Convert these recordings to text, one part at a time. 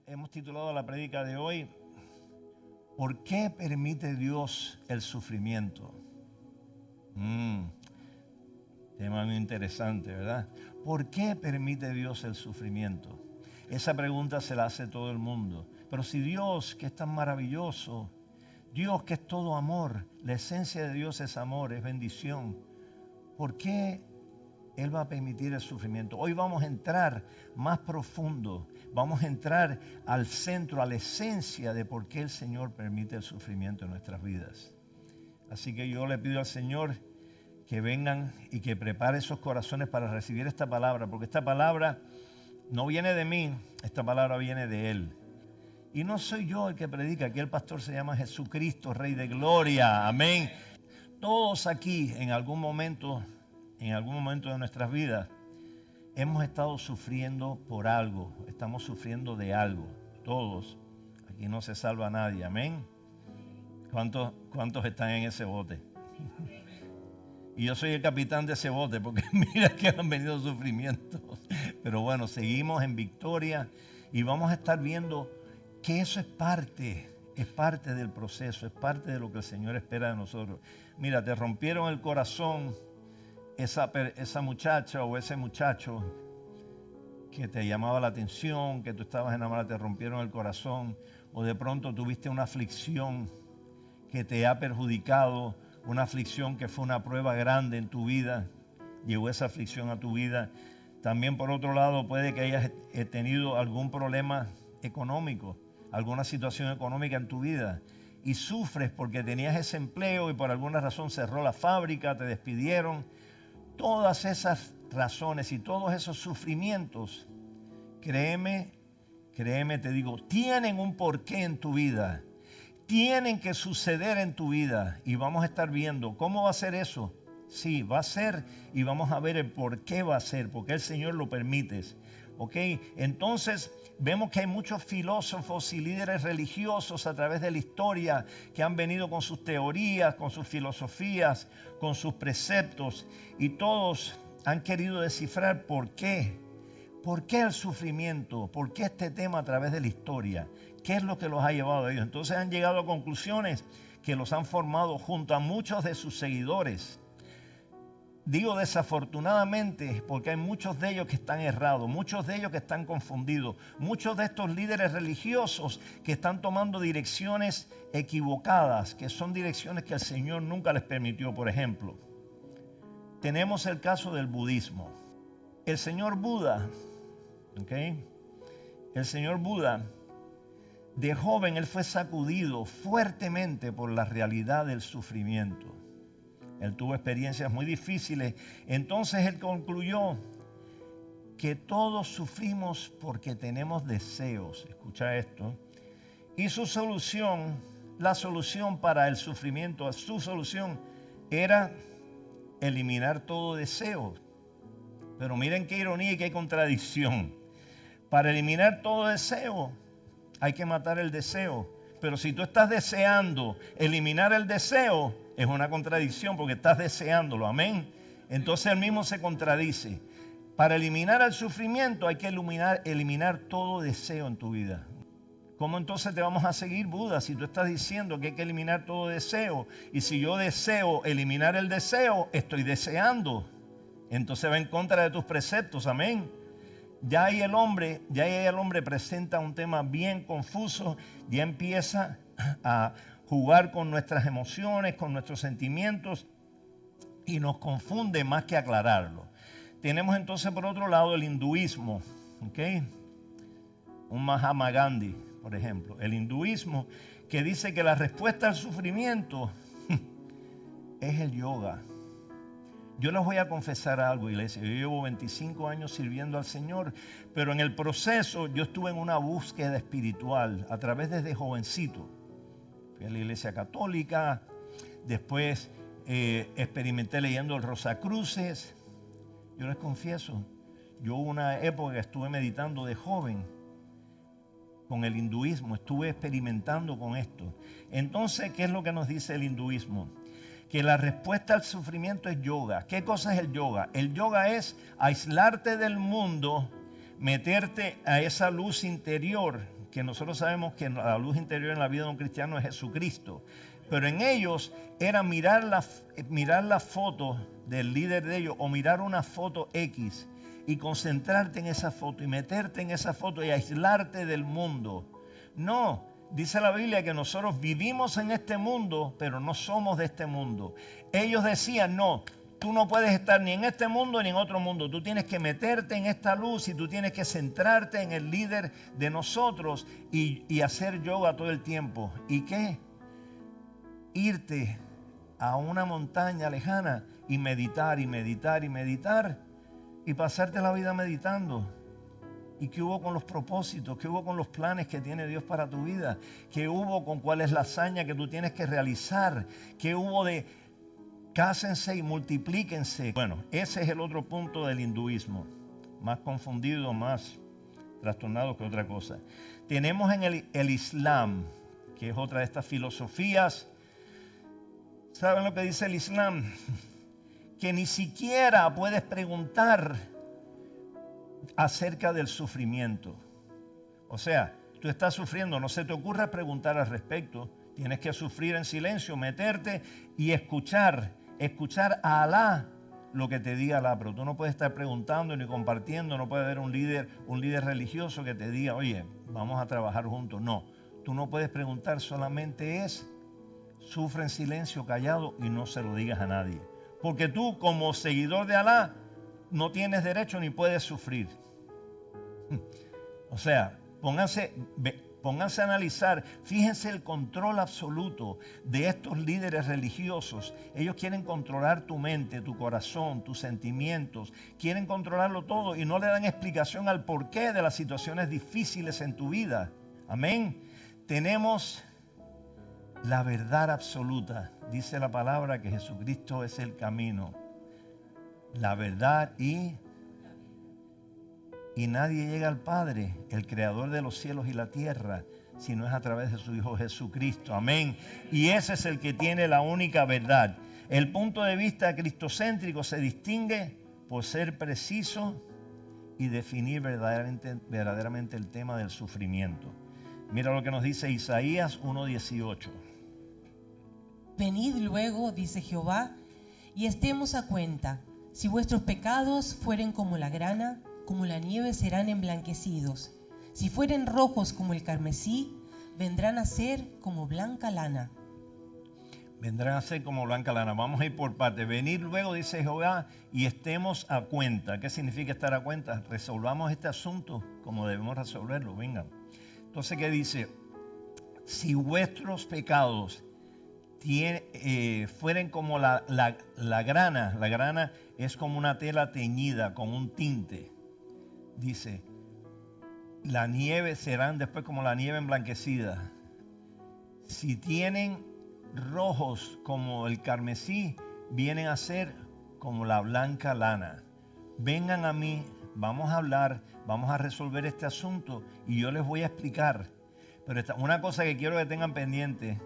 hemos titulado la prédica de hoy, ¿por qué permite Dios el sufrimiento? Tema muy interesante, ¿verdad? ¿Por qué permite Dios el sufrimiento? Esa pregunta se la hace todo el mundo. Pero si Dios, que es tan maravilloso, Dios que es todo amor, la esencia de Dios es amor, es bendición, ¿por qué Él va a permitir el sufrimiento? Hoy vamos a entrar más profundo, vamos a entrar al centro, a la esencia de por qué el Señor permite el sufrimiento en nuestras vidas. Así que yo le pido al Señor que vengan y que prepare esos corazones para recibir esta palabra, porque esta palabra no viene de mí, esta palabra viene de Él. Y no soy yo el que predica, aquí el pastor se llama Jesucristo, Rey de Gloria, amén. Todos aquí en algún momento de nuestras vidas hemos estado sufriendo por algo, estamos sufriendo de algo, todos. Aquí no se salva nadie, amén. ¿Cuántos están en ese bote? Y yo soy el capitán de ese bote porque mira que han venido sufrimientos. Pero bueno, seguimos en victoria y vamos a estar viendo que eso es parte del proceso, es parte de lo que el Señor espera de nosotros. Mira, te rompieron el corazón esa muchacha o ese muchacho que te llamaba la atención, que tú estabas enamorada, te rompieron el corazón, o de pronto tuviste una aflicción que te ha perjudicado, una aflicción que fue una prueba grande en tu vida, llegó esa aflicción a tu vida. También por otro lado puede que hayas tenido algún problema económico, alguna situación económica en tu vida y sufres porque tenías ese empleo y por alguna razón cerró la fábrica, te despidieron. Todas esas razones y todos esos sufrimientos, créeme, te digo, tienen un porqué en tu vida. Tienen que suceder en tu vida y vamos a estar viendo cómo va a ser eso. Sí, va a ser y vamos a ver el por qué va a ser, porque el Señor lo permite. ¿Ok? Entonces vemos que hay muchos filósofos y líderes religiosos a través de la historia que han venido con sus teorías, con sus filosofías, con sus preceptos y todos han querido descifrar por qué. ¿Por qué el sufrimiento? ¿Por qué este tema a través de la historia? ¿Qué es lo que los ha llevado a ellos? Entonces han llegado a conclusiones que los han formado junto a muchos de sus seguidores. Digo desafortunadamente porque hay muchos de ellos que están errados, muchos de ellos que están confundidos, muchos de estos líderes religiosos que están tomando direcciones equivocadas, que son direcciones que el Señor nunca les permitió. Por ejemplo, tenemos el caso del budismo. El señor Buda, el señor Buda, de joven él fue sacudido fuertemente por la realidad del sufrimiento. Él tuvo experiencias muy difíciles. Entonces él concluyó que todos sufrimos porque tenemos deseos. Escucha esto. Y su solución, la solución para el sufrimiento, su solución era eliminar todo deseo. Pero miren qué ironía y qué contradicción. Para eliminar todo deseo, hay que matar el deseo. Pero si tú estás deseando eliminar el deseo, es una contradicción porque estás deseándolo. Amén. Entonces él mismo se contradice. Para eliminar el sufrimiento hay que eliminar todo deseo en tu vida. ¿Cómo entonces te vamos a seguir, Buda, si tú estás diciendo que hay que eliminar todo deseo? Y si yo deseo eliminar el deseo, estoy deseando. Entonces va en contra de tus preceptos. Amén. Ya ahí el hombre presenta un tema bien confuso, ya empieza a jugar con nuestras emociones, con nuestros sentimientos y nos confunde más que aclararlo. Tenemos entonces por otro lado el hinduismo, un Mahatma Gandhi, por ejemplo, el hinduismo que dice que la respuesta al sufrimiento es el yoga. Yo les voy a confesar algo, iglesia. Yo llevo 25 años sirviendo al Señor, pero en el proceso yo estuve en una búsqueda espiritual a través desde jovencito. Fui a la iglesia católica, después experimenté leyendo el Rosacruces. Yo les confieso, yo hubo una época que estuve meditando de joven con el hinduismo, estuve experimentando con esto. Entonces, ¿qué es lo que nos dice el hinduismo? Que la respuesta al sufrimiento es yoga. ¿Qué cosa es el yoga? El yoga es aislarte del mundo, meterte a esa luz interior, que nosotros sabemos que la luz interior en la vida de un cristiano es Jesucristo. Pero en ellos era mirar la foto del líder de ellos o mirar una foto X y concentrarte en esa foto y meterte en esa foto y aislarte del mundo. No, dice la Biblia que nosotros vivimos en este mundo, pero no somos de este mundo. Ellos decían, no, tú no puedes estar ni en este mundo ni en otro mundo. Tú tienes que meterte en esta luz y tú tienes que centrarte en el líder de nosotros y hacer yoga todo el tiempo. ¿Y qué? Irte a una montaña lejana y meditar y meditar y meditar y pasarte la vida meditando. ¿Y qué hubo con los propósitos? ¿Qué hubo con los planes que tiene Dios para tu vida? ¿Qué hubo con cuál es la hazaña que tú tienes que realizar? ¿Qué hubo de cásense y multiplíquense? Bueno, ese es el otro punto del hinduismo, más confundido, más trastornado que otra cosa. Tenemos en el Islam, que es otra de estas filosofías. ¿Saben lo que dice el Islam? Que ni siquiera puedes preguntar acerca del sufrimiento. O sea, tú estás sufriendo, no se te ocurra preguntar al respecto. Tienes que sufrir en silencio, meterte y escuchar a Alá lo que te diga Alá. Pero tú no puedes estar preguntando ni compartiendo, no puede haber un líder religioso que te diga, oye, vamos a trabajar juntos. No, tú no puedes preguntar, solamente sufre en silencio, callado y no se lo digas a nadie. Porque tú como seguidor de Alá no tienes derecho ni puedes sufrir. O sea, pónganse a analizar, fíjense el control absoluto de estos líderes religiosos. Ellos quieren controlar tu mente, tu corazón, tus sentimientos, quieren controlarlo todo y no le dan explicación al porqué de las situaciones difíciles en tu vida. Amén. Tenemos la verdad absoluta. Dice la palabra que Jesucristo es el camino, la verdad y nadie llega al Padre, el creador de los cielos y la tierra, si no es a través de su Hijo Jesucristo. Amén. Y ese es el que tiene la única verdad. El punto de vista cristocéntrico se distingue por ser preciso y definir verdaderamente el tema del sufrimiento. Mira lo que nos dice Isaías 1:18. Venid luego, dice Jehová, y estemos a cuenta. Si vuestros pecados fueren como la grana, como la nieve serán emblanquecidos. Si fueren rojos como el carmesí, vendrán a ser como blanca lana. Vendrán a ser como blanca lana. Vamos a ir por partes. Venir luego, dice Jehová, y estemos a cuenta. ¿Qué significa estar a cuenta? Resolvamos este asunto como debemos resolverlo. Vengan. Entonces, ¿qué dice? Si vuestros pecados fueren como la grana es como una tela teñida con un tinte. Dice, la nieve serán después como la nieve emblanquecida. Si tienen rojos como el carmesí, vienen a ser como la blanca lana. Vengan a mí, vamos a hablar, vamos a resolver este asunto y yo les voy a explicar. Pero una cosa que quiero que tengan pendiente,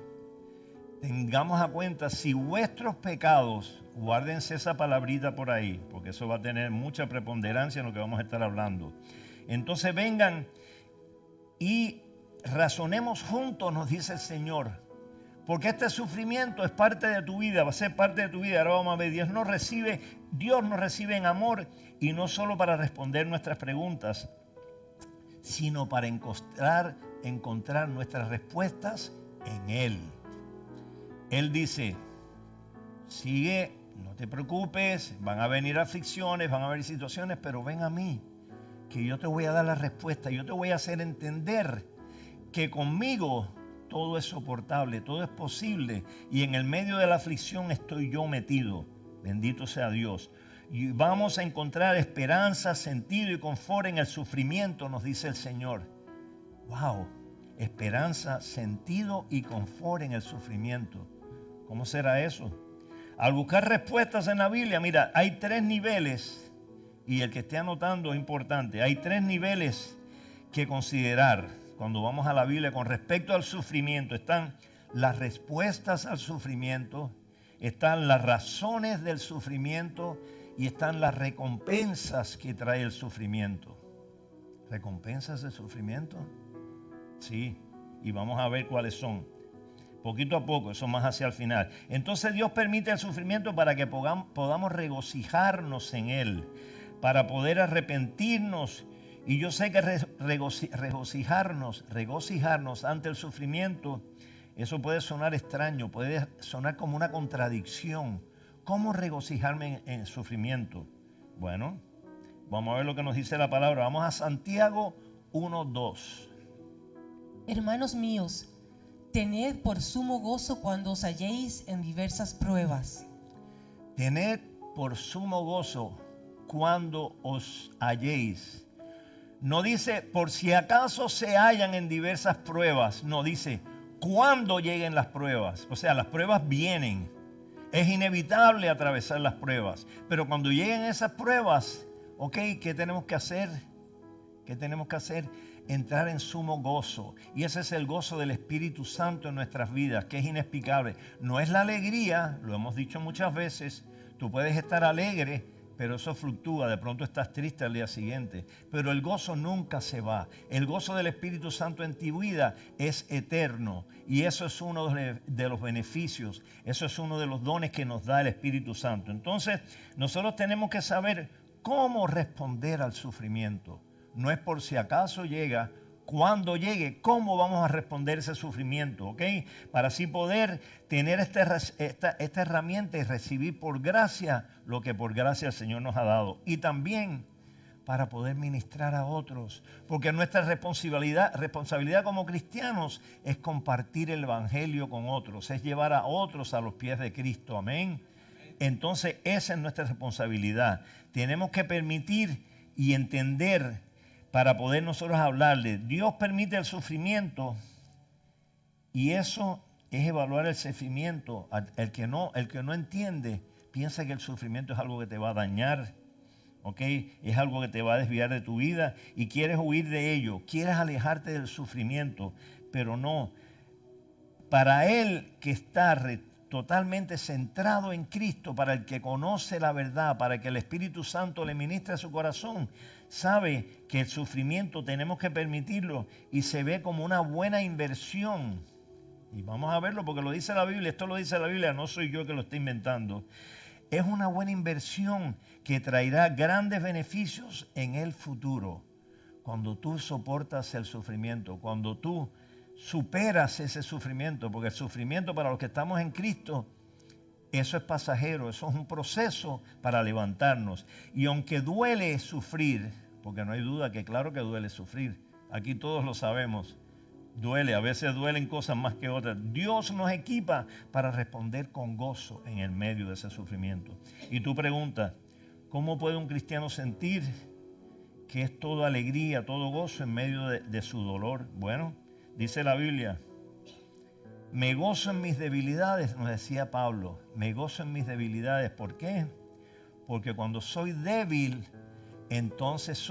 tengamos a cuenta, si vuestros pecados, guárdense esa palabrita por ahí, porque eso va a tener mucha preponderancia en lo que vamos a estar hablando. Entonces vengan y razonemos juntos, nos dice el Señor. Porque este sufrimiento es parte de tu vida, va a ser parte de tu vida. Ahora vamos a ver, Dios nos recibe en amor y no solo para responder nuestras preguntas, sino para encontrar nuestras respuestas en Él. Él dice, sigue, no te preocupes, van a venir aflicciones, van a haber situaciones, pero ven a mí, que yo te voy a dar la respuesta, yo te voy a hacer entender que conmigo todo es soportable, todo es posible y en el medio de la aflicción estoy yo metido. Bendito sea Dios. Y vamos a encontrar esperanza, sentido y confort en el sufrimiento, nos dice el Señor. ¡Wow! Esperanza, sentido y confort en el sufrimiento. ¿Cómo será eso? Al buscar respuestas en la Biblia, mira, hay 3 niveles, y el que esté anotando es importante, hay 3 niveles que considerar cuando vamos a la Biblia con respecto al sufrimiento. Están las respuestas al sufrimiento, están las razones del sufrimiento y están las recompensas que trae el sufrimiento. recompensas del sufrimiento. Sí, y vamos a ver cuáles son. Poquito a poco, eso más hacia el final. Entonces Dios permite el sufrimiento para que podamos regocijarnos en Él, para poder arrepentirnos. Y yo sé que regocijarnos ante el sufrimiento, eso puede sonar extraño, puede sonar como una contradicción. ¿Cómo regocijarme en el sufrimiento? Bueno, vamos a ver lo que nos dice la palabra. Vamos a Santiago 1:2. Hermanos míos, tened por sumo gozo cuando os halléis en diversas pruebas. Tened por sumo gozo cuando os halléis. No dice por si acaso se hallan en diversas pruebas. No, dice cuando lleguen las pruebas. O sea, las pruebas vienen. Es inevitable atravesar las pruebas. Pero cuando lleguen esas pruebas, ok, ¿qué tenemos que hacer? ¿Qué tenemos que hacer? Entrar en sumo gozo. Y ese es el gozo del Espíritu Santo en nuestras vidas, que es inexplicable. No es la alegría, lo hemos dicho muchas veces. Tú puedes estar alegre, pero eso fluctúa. De pronto estás triste al día siguiente. Pero el gozo nunca se va. El gozo del Espíritu Santo en tu vida es eterno. Y eso es uno de los beneficios. Eso es uno de los dones que nos da el Espíritu Santo. Entonces, nosotros tenemos que saber cómo responder al sufrimiento. No es por si acaso llega, cuando llegue, cómo vamos a responder ese sufrimiento, ¿ok? Para así poder tener esta herramienta y recibir por gracia lo que por gracia el Señor nos ha dado. Y también para poder ministrar a otros, porque nuestra responsabilidad como cristianos es compartir el Evangelio con otros, es llevar a otros a los pies de Cristo, amén. Entonces esa es nuestra responsabilidad. Tenemos que permitir y entender para poder nosotros hablarle. Dios permite el sufrimiento y eso es evaluar el sufrimiento. El que no entiende piensa que el sufrimiento es algo que te va a dañar, ¿ok? Es algo que te va a desviar de tu vida y quieres huir de ello, quieres alejarte del sufrimiento, pero no. Para él que está totalmente centrado en Cristo, para el que conoce la verdad, para que el Espíritu Santo le ministre a su corazón, sabe que el sufrimiento tenemos que permitirlo y se ve como una buena inversión. Y vamos a verlo porque lo dice la Biblia, esto lo dice la Biblia, no soy yo que lo estoy inventando. Es una buena inversión que traerá grandes beneficios en el futuro. Cuando tú soportas el sufrimiento, cuando tú superas ese sufrimiento, porque el sufrimiento para los que estamos en Cristo, eso es pasajero, eso es un proceso para levantarnos. Y aunque duele sufrir, porque no hay duda que claro que duele sufrir, aquí todos lo sabemos, duele, a veces duelen cosas más que otras. Dios nos equipa para responder con gozo en el medio de ese sufrimiento. Y tú preguntas, ¿cómo puede un cristiano sentir que es todo alegría, todo gozo en medio de su dolor? Bueno, dice la Biblia, me gozo en mis debilidades, nos decía Pablo, me gozo en mis debilidades. ¿Por qué? Porque cuando soy débil, entonces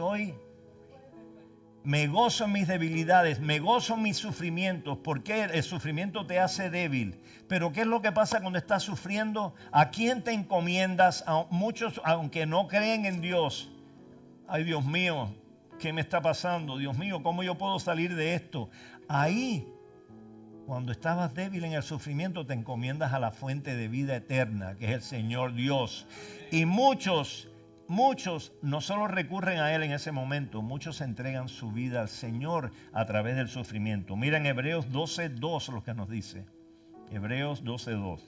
me gozo en mis debilidades, me gozo en mis sufrimientos, porque el sufrimiento te hace débil. Pero ¿qué es lo que pasa cuando estás sufriendo? ¿A quién te encomiendas? A muchos, aunque no creen en Dios. Ay, Dios mío, ¿qué me está pasando? Dios mío, ¿cómo yo puedo salir de esto? Ahí, cuando estabas débil en el sufrimiento, te encomiendas a la fuente de vida eterna, que es el Señor Dios. Y muchos no solo recurren a Él en ese momento, muchos entregan su vida al Señor a través del sufrimiento. Miren Hebreos 12:2 lo que nos dice. Hebreos 12:2.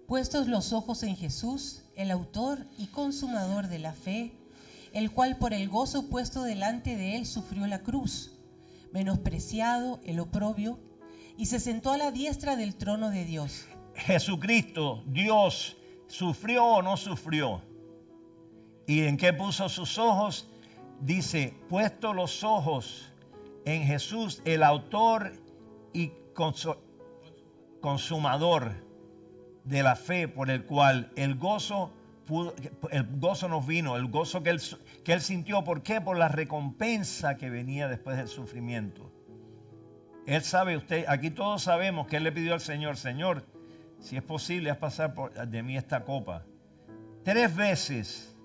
Puestos los ojos en Jesús, el autor y consumador de la fe, el cual por el gozo puesto delante de él sufrió la cruz, menospreciado el oprobio, y se sentó a la diestra del trono de Dios. Jesucristo, Dios, ¿sufrió o no sufrió? ¿Y en qué puso sus ojos? Dice, puesto los ojos en Jesús, el autor y consumador de la fe, por el cual el gozo nos vino, el gozo que él sintió. ¿Por qué? Por la recompensa que venía después del sufrimiento. Él sabe, aquí todos sabemos que él le pidió al Señor, Señor, si es posible, haz pasar de mí esta copa 3 veces,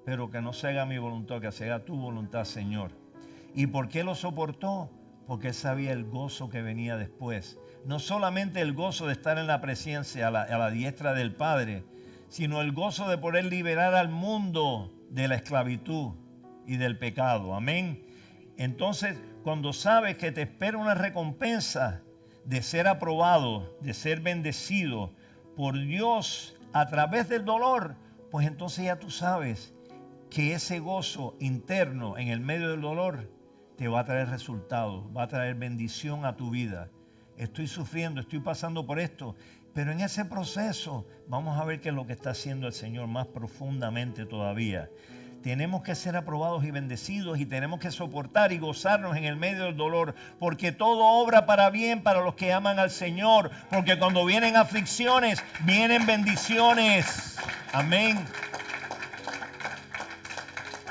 pero que no se haga mi voluntad, que se haga tu voluntad, Señor. ¿Y por qué lo soportó? Porque él sabía el gozo que venía después. No solamente el gozo de estar en la presencia, a la diestra del Padre, sino el gozo de poder liberar al mundo de la esclavitud y del pecado. Amén. Entonces, cuando sabes que te espera una recompensa de ser aprobado, de ser bendecido por Dios a través del dolor, pues entonces ya tú sabes que ese gozo interno en el medio del dolor te va a traer resultados, va a traer bendición a tu vida. Estoy sufriendo, estoy pasando por esto, pero en ese proceso vamos a ver qué es lo que está haciendo el Señor más profundamente todavía. Tenemos que ser aprobados y bendecidos y tenemos que soportar y gozarnos en el medio del dolor, porque todo obra para bien para los que aman al Señor, porque cuando vienen aflicciones, vienen bendiciones. Amén.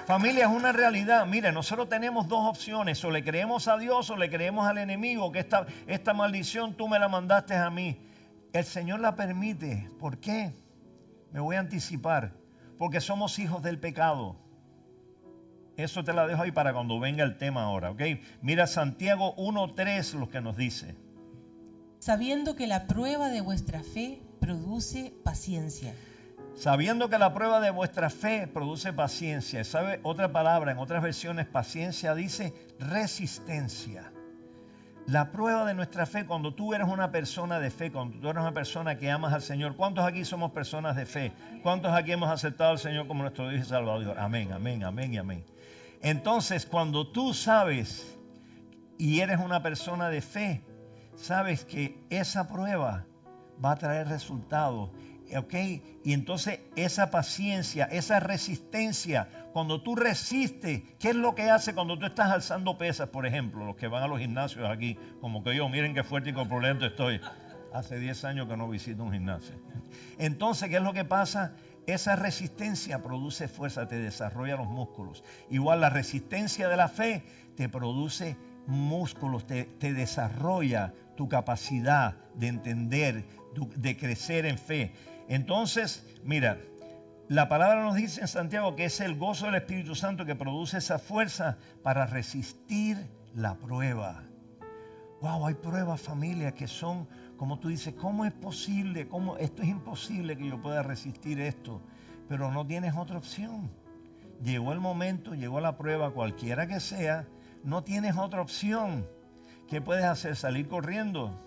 Familia, es una realidad. Mire, nosotros tenemos dos opciones: o le creemos a Dios o le creemos al enemigo, que esta maldición tú me la mandaste a mí. El Señor la permite. ¿Por qué? Me voy a anticipar. Porque somos hijos del pecado. Eso te la dejo ahí para cuando venga el tema ahora, ¿ok? Mira Santiago 1:3 lo que nos dice. Sabiendo que la prueba de vuestra fe produce paciencia. Sabiendo que la prueba de vuestra fe produce paciencia. ¿Sabe otra palabra? En otras versiones, paciencia dice resistencia. La prueba de nuestra fe, cuando tú eres una persona de fe, cuando tú eres una persona que amas al Señor. ¿Cuántos aquí somos personas de fe? ¿Cuántos aquí hemos aceptado al Señor como nuestro Dios y Salvador? Amén, amén, amén y amén. Entonces, cuando tú sabes y eres una persona de fe, sabes que esa prueba va a traer resultados. ¿Ok? Y entonces esa paciencia, esa resistencia, cuando tú resistes, ¿qué es lo que hace cuando tú estás alzando pesas, por ejemplo? Los que van a los gimnasios aquí, como que yo, miren qué fuerte y corpulento estoy. Hace 10 años que no visito un gimnasio. Entonces, ¿qué es lo que pasa? Esa resistencia produce fuerza, te desarrolla los músculos. Igual la resistencia de la fe te produce músculos, te desarrolla tu capacidad de entender, de crecer en fe. Entonces, mira, la palabra nos dice en Santiago que es el gozo del Espíritu Santo que produce esa fuerza para resistir la prueba. Wow, hay pruebas, familia, que son, como tú dices, ¿cómo es posible? ¿Cómo? Esto es imposible que yo pueda resistir esto. Pero no tienes otra opción. Llegó el momento, llegó la prueba, cualquiera que sea, no tienes otra opción. ¿Qué puedes hacer? Salir corriendo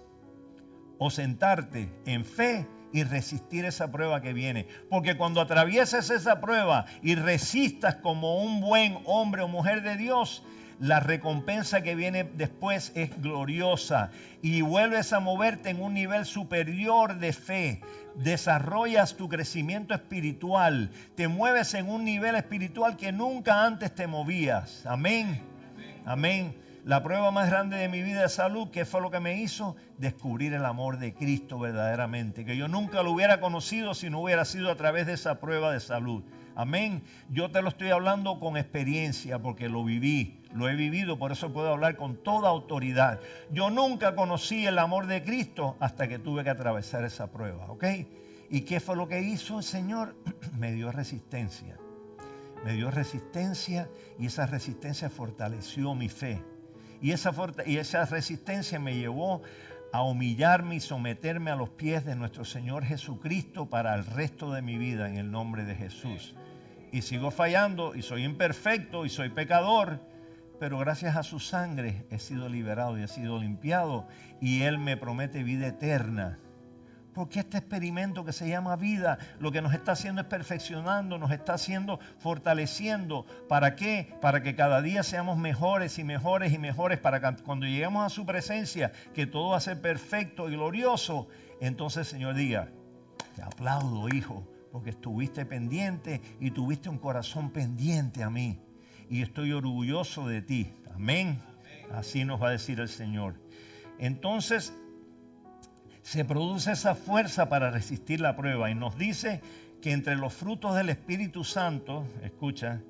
o sentarte en fe y resistir esa prueba que viene. Porque cuando atravieses esa prueba y resistas como un buen hombre o mujer de Dios, la recompensa que viene después es gloriosa y vuelves a moverte en un nivel superior de fe. Desarrollas tu crecimiento espiritual, te mueves en un nivel espiritual que nunca antes te movías. Amén. Amén. La prueba más grande de mi vida de salud, ¿qué fue lo que me hizo? Descubrir el amor de Cristo verdaderamente, que yo nunca lo hubiera conocido si no hubiera sido a través de esa prueba de salud. Amén. Yo te lo estoy hablando con experiencia porque lo viví, lo he vivido, por eso puedo hablar con toda autoridad. Yo nunca conocí el amor de Cristo hasta que tuve que atravesar esa prueba, ¿ok? ¿Y qué fue lo que hizo el Señor? Me dio resistencia. Me dio resistencia y esa resistencia fortaleció mi fe. Y esa resistencia me llevó a humillarme y someterme a los pies de nuestro Señor Jesucristo para el resto de mi vida en el nombre de Jesús. Y sigo fallando y soy imperfecto y soy pecador, pero gracias a su sangre he sido liberado y he sido limpiado y Él me promete vida eterna. Porque este experimento que se llama vida, lo que nos está haciendo es perfeccionando, nos está haciendo fortaleciendo. ¿Para qué? Para que cada día seamos mejores y mejores y mejores, para que cuando lleguemos a su presencia, que todo va a ser perfecto y glorioso. Entonces el Señor diga, te aplaudo, hijo, porque estuviste pendiente y tuviste un corazón pendiente a mí. Y estoy orgulloso de ti. Amén. Así nos va a decir el Señor. Entonces, se produce esa fuerza para resistir la prueba y nos dice que entre los frutos del Espíritu Santo, escucha,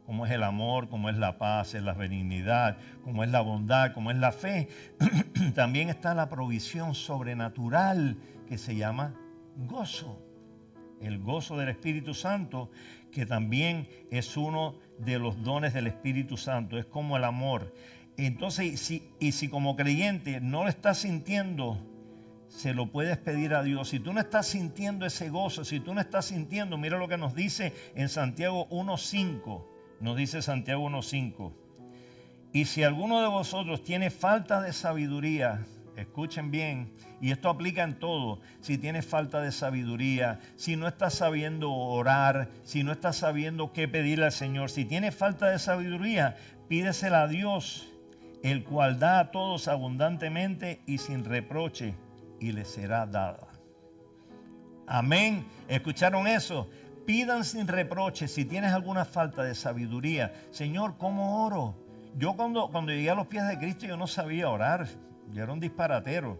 como es el amor, como es la paz, es la benignidad, como es la bondad, como es la fe, también está la provisión sobrenatural que se llama gozo. El gozo del Espíritu Santo, que también es uno de los dones del Espíritu Santo. Es como el amor. Entonces, si como creyente no lo estás sintiendo, se lo puedes pedir a Dios. Si tú no estás sintiendo ese gozo, si tú no estás sintiendo, mira lo que nos dice en Santiago 1:5. Nos dice Santiago 1:5. Y si alguno de vosotros tiene falta de sabiduría, escuchen bien, y esto aplica en todo. Si tienes falta de sabiduría, si no estás sabiendo orar, si no estás sabiendo qué pedirle al Señor, si tienes falta de sabiduría, pídesela a Dios, el cual da a todos abundantemente y sin reproche, y le será dada. Amén. ¿Escucharon eso? Pidan sin reproche. Si tienes alguna falta de sabiduría, Señor, ¿cómo oro? Yo cuando llegué a los pies de Cristo, yo no sabía orar. Yo era un disparatero.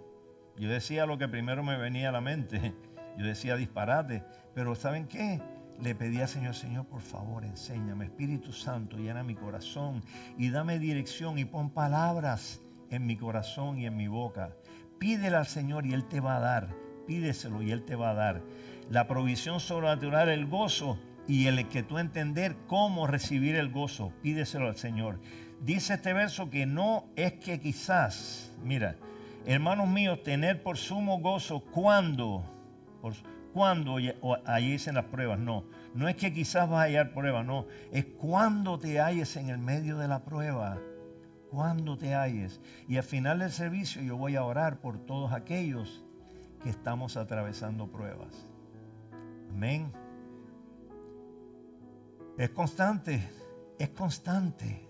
Yo decía lo que primero me venía a la mente. Yo decía disparate. Pero ¿saben qué? Le pedí al Señor, Señor, por favor, enséñame. Espíritu Santo, llena mi corazón y dame dirección y pon palabras en mi corazón y en mi boca. Pídele al Señor y Él te va a dar. Pídeselo y Él te va a dar. La provisión sobrenatural, el gozo y el que tú entender cómo recibir el gozo. Pídeselo al Señor. Dice este verso que no es que quizás, mira, hermanos míos, tener por sumo gozo cuando halléis en las pruebas. No es que quizás vas a hallar pruebas, no. Es cuando te halles en el medio de la prueba. Cuando te halles. Y al final del servicio yo voy a orar por todos aquellos que estamos atravesando pruebas. Amén. Es constante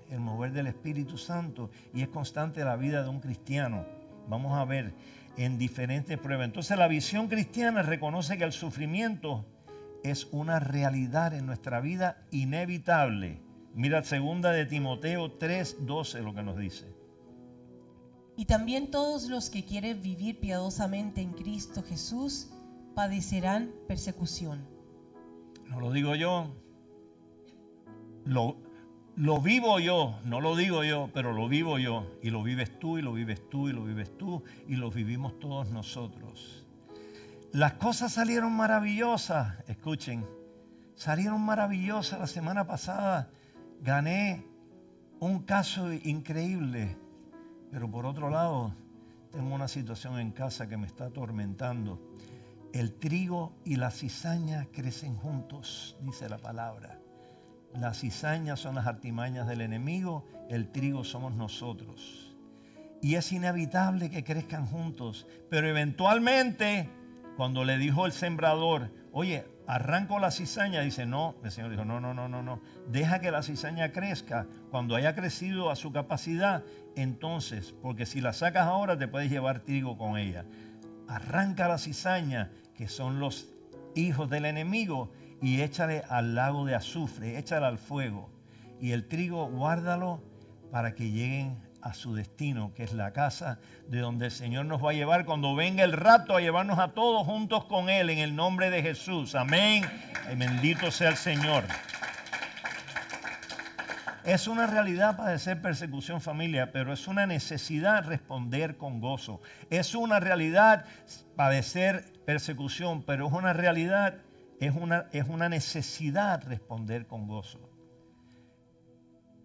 el mover del Espíritu Santo y es constante la vida de un cristiano. Vamos a ver en diferentes pruebas. Entonces la visión cristiana reconoce que el sufrimiento es una realidad en nuestra vida inevitable. Mira 2 de Timoteo 3:12 lo que nos dice. Y también todos los que quieren vivir piadosamente en Cristo Jesús padecerán persecución. No lo digo yo, lo vivo yo, no lo digo yo, pero lo vivo yo. Y lo vives tú, y lo vives tú, y lo vives tú, y lo vivimos todos nosotros. Las cosas salieron maravillosas, escuchen, salieron maravillosas. La semana pasada gané un caso increíble, pero por otro lado, tengo una situación en casa que me está atormentando. El trigo y la cizaña crecen juntos, dice la palabra. La cizaña son las artimañas del enemigo, el trigo somos nosotros. Y es inevitable que crezcan juntos, pero eventualmente, cuando le dijo el sembrador, oye, arranco la cizaña, dice, no, el Señor dijo, no, deja que la cizaña crezca. Cuando haya crecido a su capacidad, entonces, porque si la sacas ahora te puedes llevar trigo con ella. Arranca la cizaña, que son los hijos del enemigo, y échale al lago de azufre, échale al fuego. Y el trigo guárdalo para que lleguen a su destino, que es la casa de donde el Señor nos va a llevar cuando venga el rapto, a llevarnos a todos juntos con Él en el nombre de Jesús. Amén. Y bendito sea el Señor. Es una realidad padecer persecución, familia, pero es una necesidad responder con gozo. Es una realidad padecer persecución, pero es una realidad, es una necesidad responder con gozo.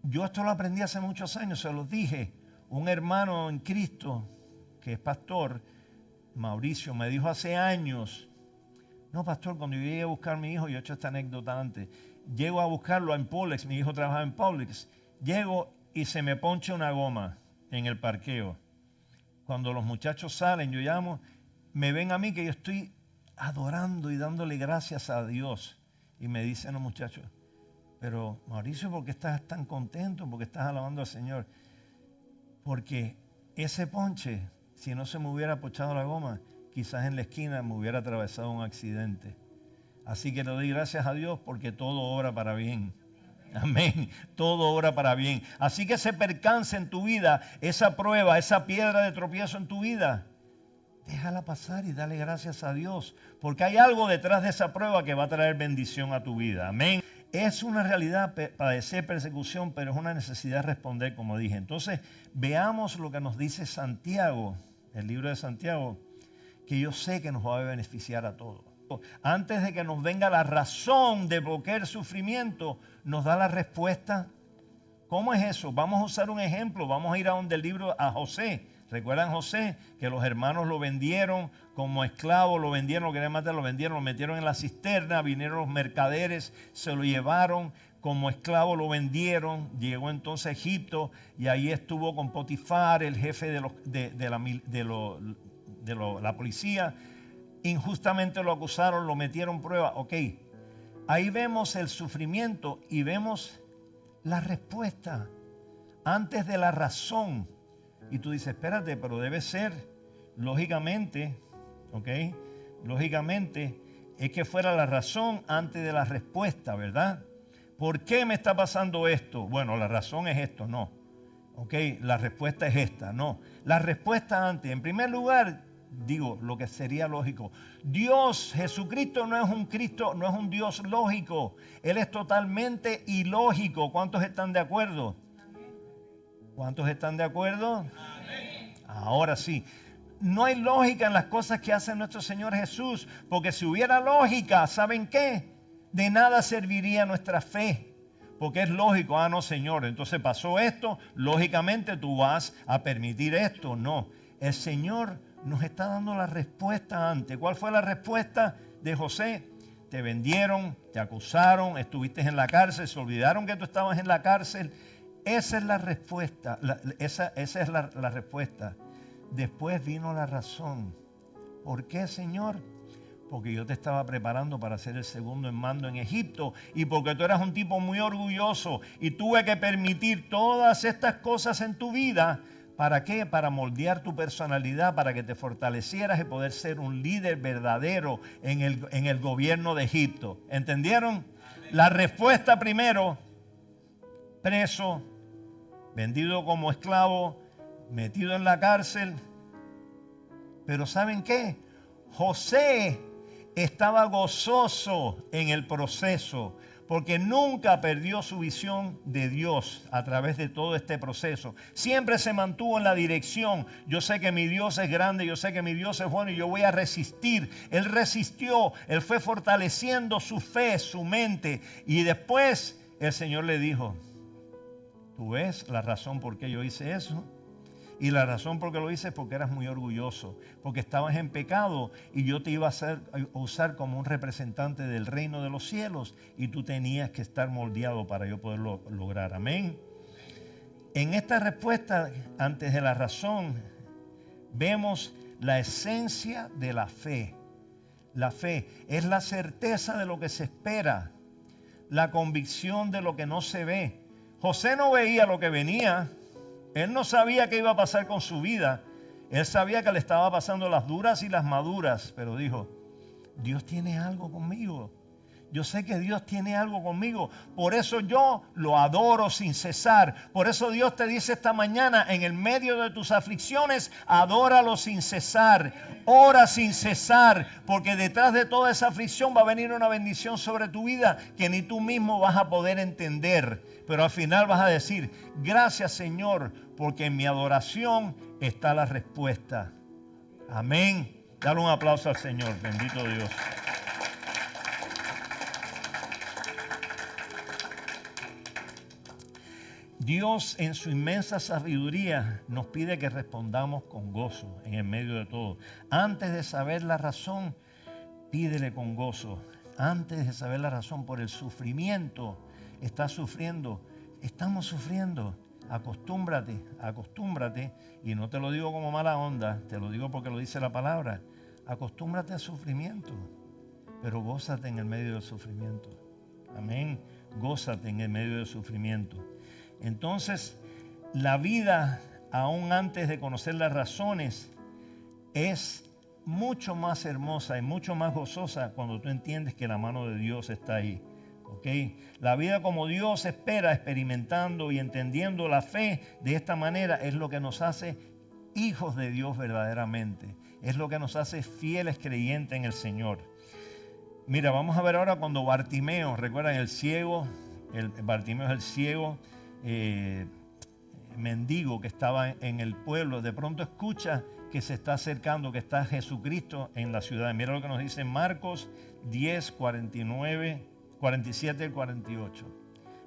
Yo esto lo aprendí hace muchos años, se los dije. Un hermano en Cristo, que es pastor, Mauricio, me dijo hace años, no, pastor, cuando yo llegué a buscar a mi hijo, yo he hecho esta anécdota antes, llego a buscarlo en Publix, mi hijo trabajaba en Publix, llego y se me poncha una goma en el parqueo. Cuando los muchachos salen, yo llamo, me ven a mí que yo estoy adorando y dándole gracias a Dios. Y me dicen los muchachos, pero Mauricio, ¿por qué estás tan contento? ¿Por qué estás alabando al Señor? Porque ese ponche, si no se me hubiera ponchado la goma, quizás en la esquina me hubiera atravesado un accidente. Así que le doy gracias a Dios porque todo obra para bien. Amén. Todo obra para bien. Así que se percance en tu vida esa prueba, esa piedra de tropiezo en tu vida. Déjala pasar y dale gracias a Dios. Porque hay algo detrás de esa prueba que va a traer bendición a tu vida. Amén. Es una realidad padecer persecución, pero es una necesidad responder, como dije. Entonces, veamos lo que nos dice Santiago, el libro de Santiago, que yo sé que nos va a beneficiar a todos. antes de que nos venga la razón de por qué el sufrimiento, nos da la respuesta. ¿Cómo es eso? Vamos a usar un ejemplo. Vamos a ir a donde el libro a José. ¿Recuerdan José? Que los hermanos lo vendieron como esclavo, lo vendieron, lo querían matar, lo vendieron, lo metieron en la cisterna, vinieron los mercaderes, se lo llevaron como esclavo, lo vendieron, llegó entonces a Egipto y ahí estuvo con Potifar, el jefe de la policía. Injustamente lo acusaron, lo metieron prueba. Ok, ahí vemos el sufrimiento y vemos la respuesta antes de la razón. Y tú dices, espérate, pero debe ser, lógicamente, ok, lógicamente es que fuera la razón antes de la respuesta, ¿verdad? ¿Por qué me está pasando esto? Bueno, la razón es esto, no. Ok, la respuesta es esta, no. La respuesta antes, en primer lugar, digo, lo que sería lógico. Dios, Jesucristo no es un Cristo, no es un Dios lógico. Él es totalmente ilógico. ¿Cuántos están de acuerdo? ¿Cuántos están de acuerdo? Ahora sí. No hay lógica en las cosas que hace nuestro Señor Jesús, porque si hubiera lógica, ¿saben qué? De nada serviría nuestra fe, porque es lógico, no Señor, entonces pasó esto, lógicamente tú vas a permitir esto. No, el Señor nos está dando la respuesta antes. ¿Cuál fue la respuesta de José? Te vendieron, te acusaron, estuviste en la cárcel, se olvidaron que tú estabas en la cárcel. Esa es la respuesta, esa es la respuesta. Después vino la razón. ¿Por qué, Señor? Porque yo te estaba preparando para ser el segundo en mando en Egipto y porque tú eras un tipo muy orgulloso y tuve que permitir todas estas cosas en tu vida. ¿Para qué? Para moldear tu personalidad, para que te fortalecieras y poder ser un líder verdadero en el gobierno de Egipto. ¿Entendieron? La respuesta primero, preso, vendido como esclavo, metido en la cárcel. Pero ¿saben qué? José estaba gozoso en el proceso, porque nunca perdió su visión de Dios a través de todo este proceso. Siempre se mantuvo en la dirección. Yo sé que mi Dios es grande, yo sé que mi Dios es bueno y yo voy a resistir. Él resistió, él fue fortaleciendo su fe, su mente. Y después el Señor le dijo, ¿tú ves la razón por qué yo hice eso? Y la razón por qué lo hice es porque eras muy orgulloso, porque estabas en pecado y yo te iba a usar como un representante del reino de los cielos y tú tenías que estar moldeado para yo poderlo lograr. Amén. En esta respuesta, antes de la razón, vemos la esencia de la fe. La fe es la certeza de lo que se espera, la convicción de lo que no se ve. José no veía lo que venía. Él no sabía qué iba a pasar con su vida. Él sabía que le estaba pasando las duras y las maduras, pero dijo, Dios tiene algo conmigo. Yo sé que Dios tiene algo conmigo. Por eso yo lo adoro sin cesar. Por eso Dios te dice esta mañana, en el medio de tus aflicciones, adóralo sin cesar. Ora sin cesar, porque detrás de toda esa aflicción va a venir una bendición sobre tu vida que ni tú mismo vas a poder entender. Pero al final vas a decir, gracias Señor, porque en mi adoración está la respuesta. Amén. Dale un aplauso al Señor. Bendito Dios. Dios en su inmensa sabiduría nos pide que respondamos con gozo en el medio de todo. Antes de saber la razón, pídele con gozo. Antes de saber la razón por el sufrimiento, estás sufriendo, estamos sufriendo. Acostúmbrate, acostúmbrate. Y no te lo digo como mala onda, te lo digo porque lo dice la palabra. Acostúmbrate al sufrimiento, pero gózate en el medio del sufrimiento. Amén. Gózate en el medio del sufrimiento. Entonces, la vida, aún antes de conocer las razones, es mucho más hermosa y mucho más gozosa cuando tú entiendes que la mano de Dios está ahí. ¿Okay? La vida como Dios espera, experimentando y entendiendo la fe de esta manera, es lo que nos hace hijos de Dios verdaderamente. Es lo que nos hace fieles creyentes en el Señor. Mira, vamos a ver ahora cuando Bartimeo, recuerdan el ciego, Bartimeo es el ciego, mendigo que estaba en el pueblo, de pronto escucha que se está acercando, que está Jesucristo en la ciudad. Mira lo que nos dice Marcos 10, 47 y 48.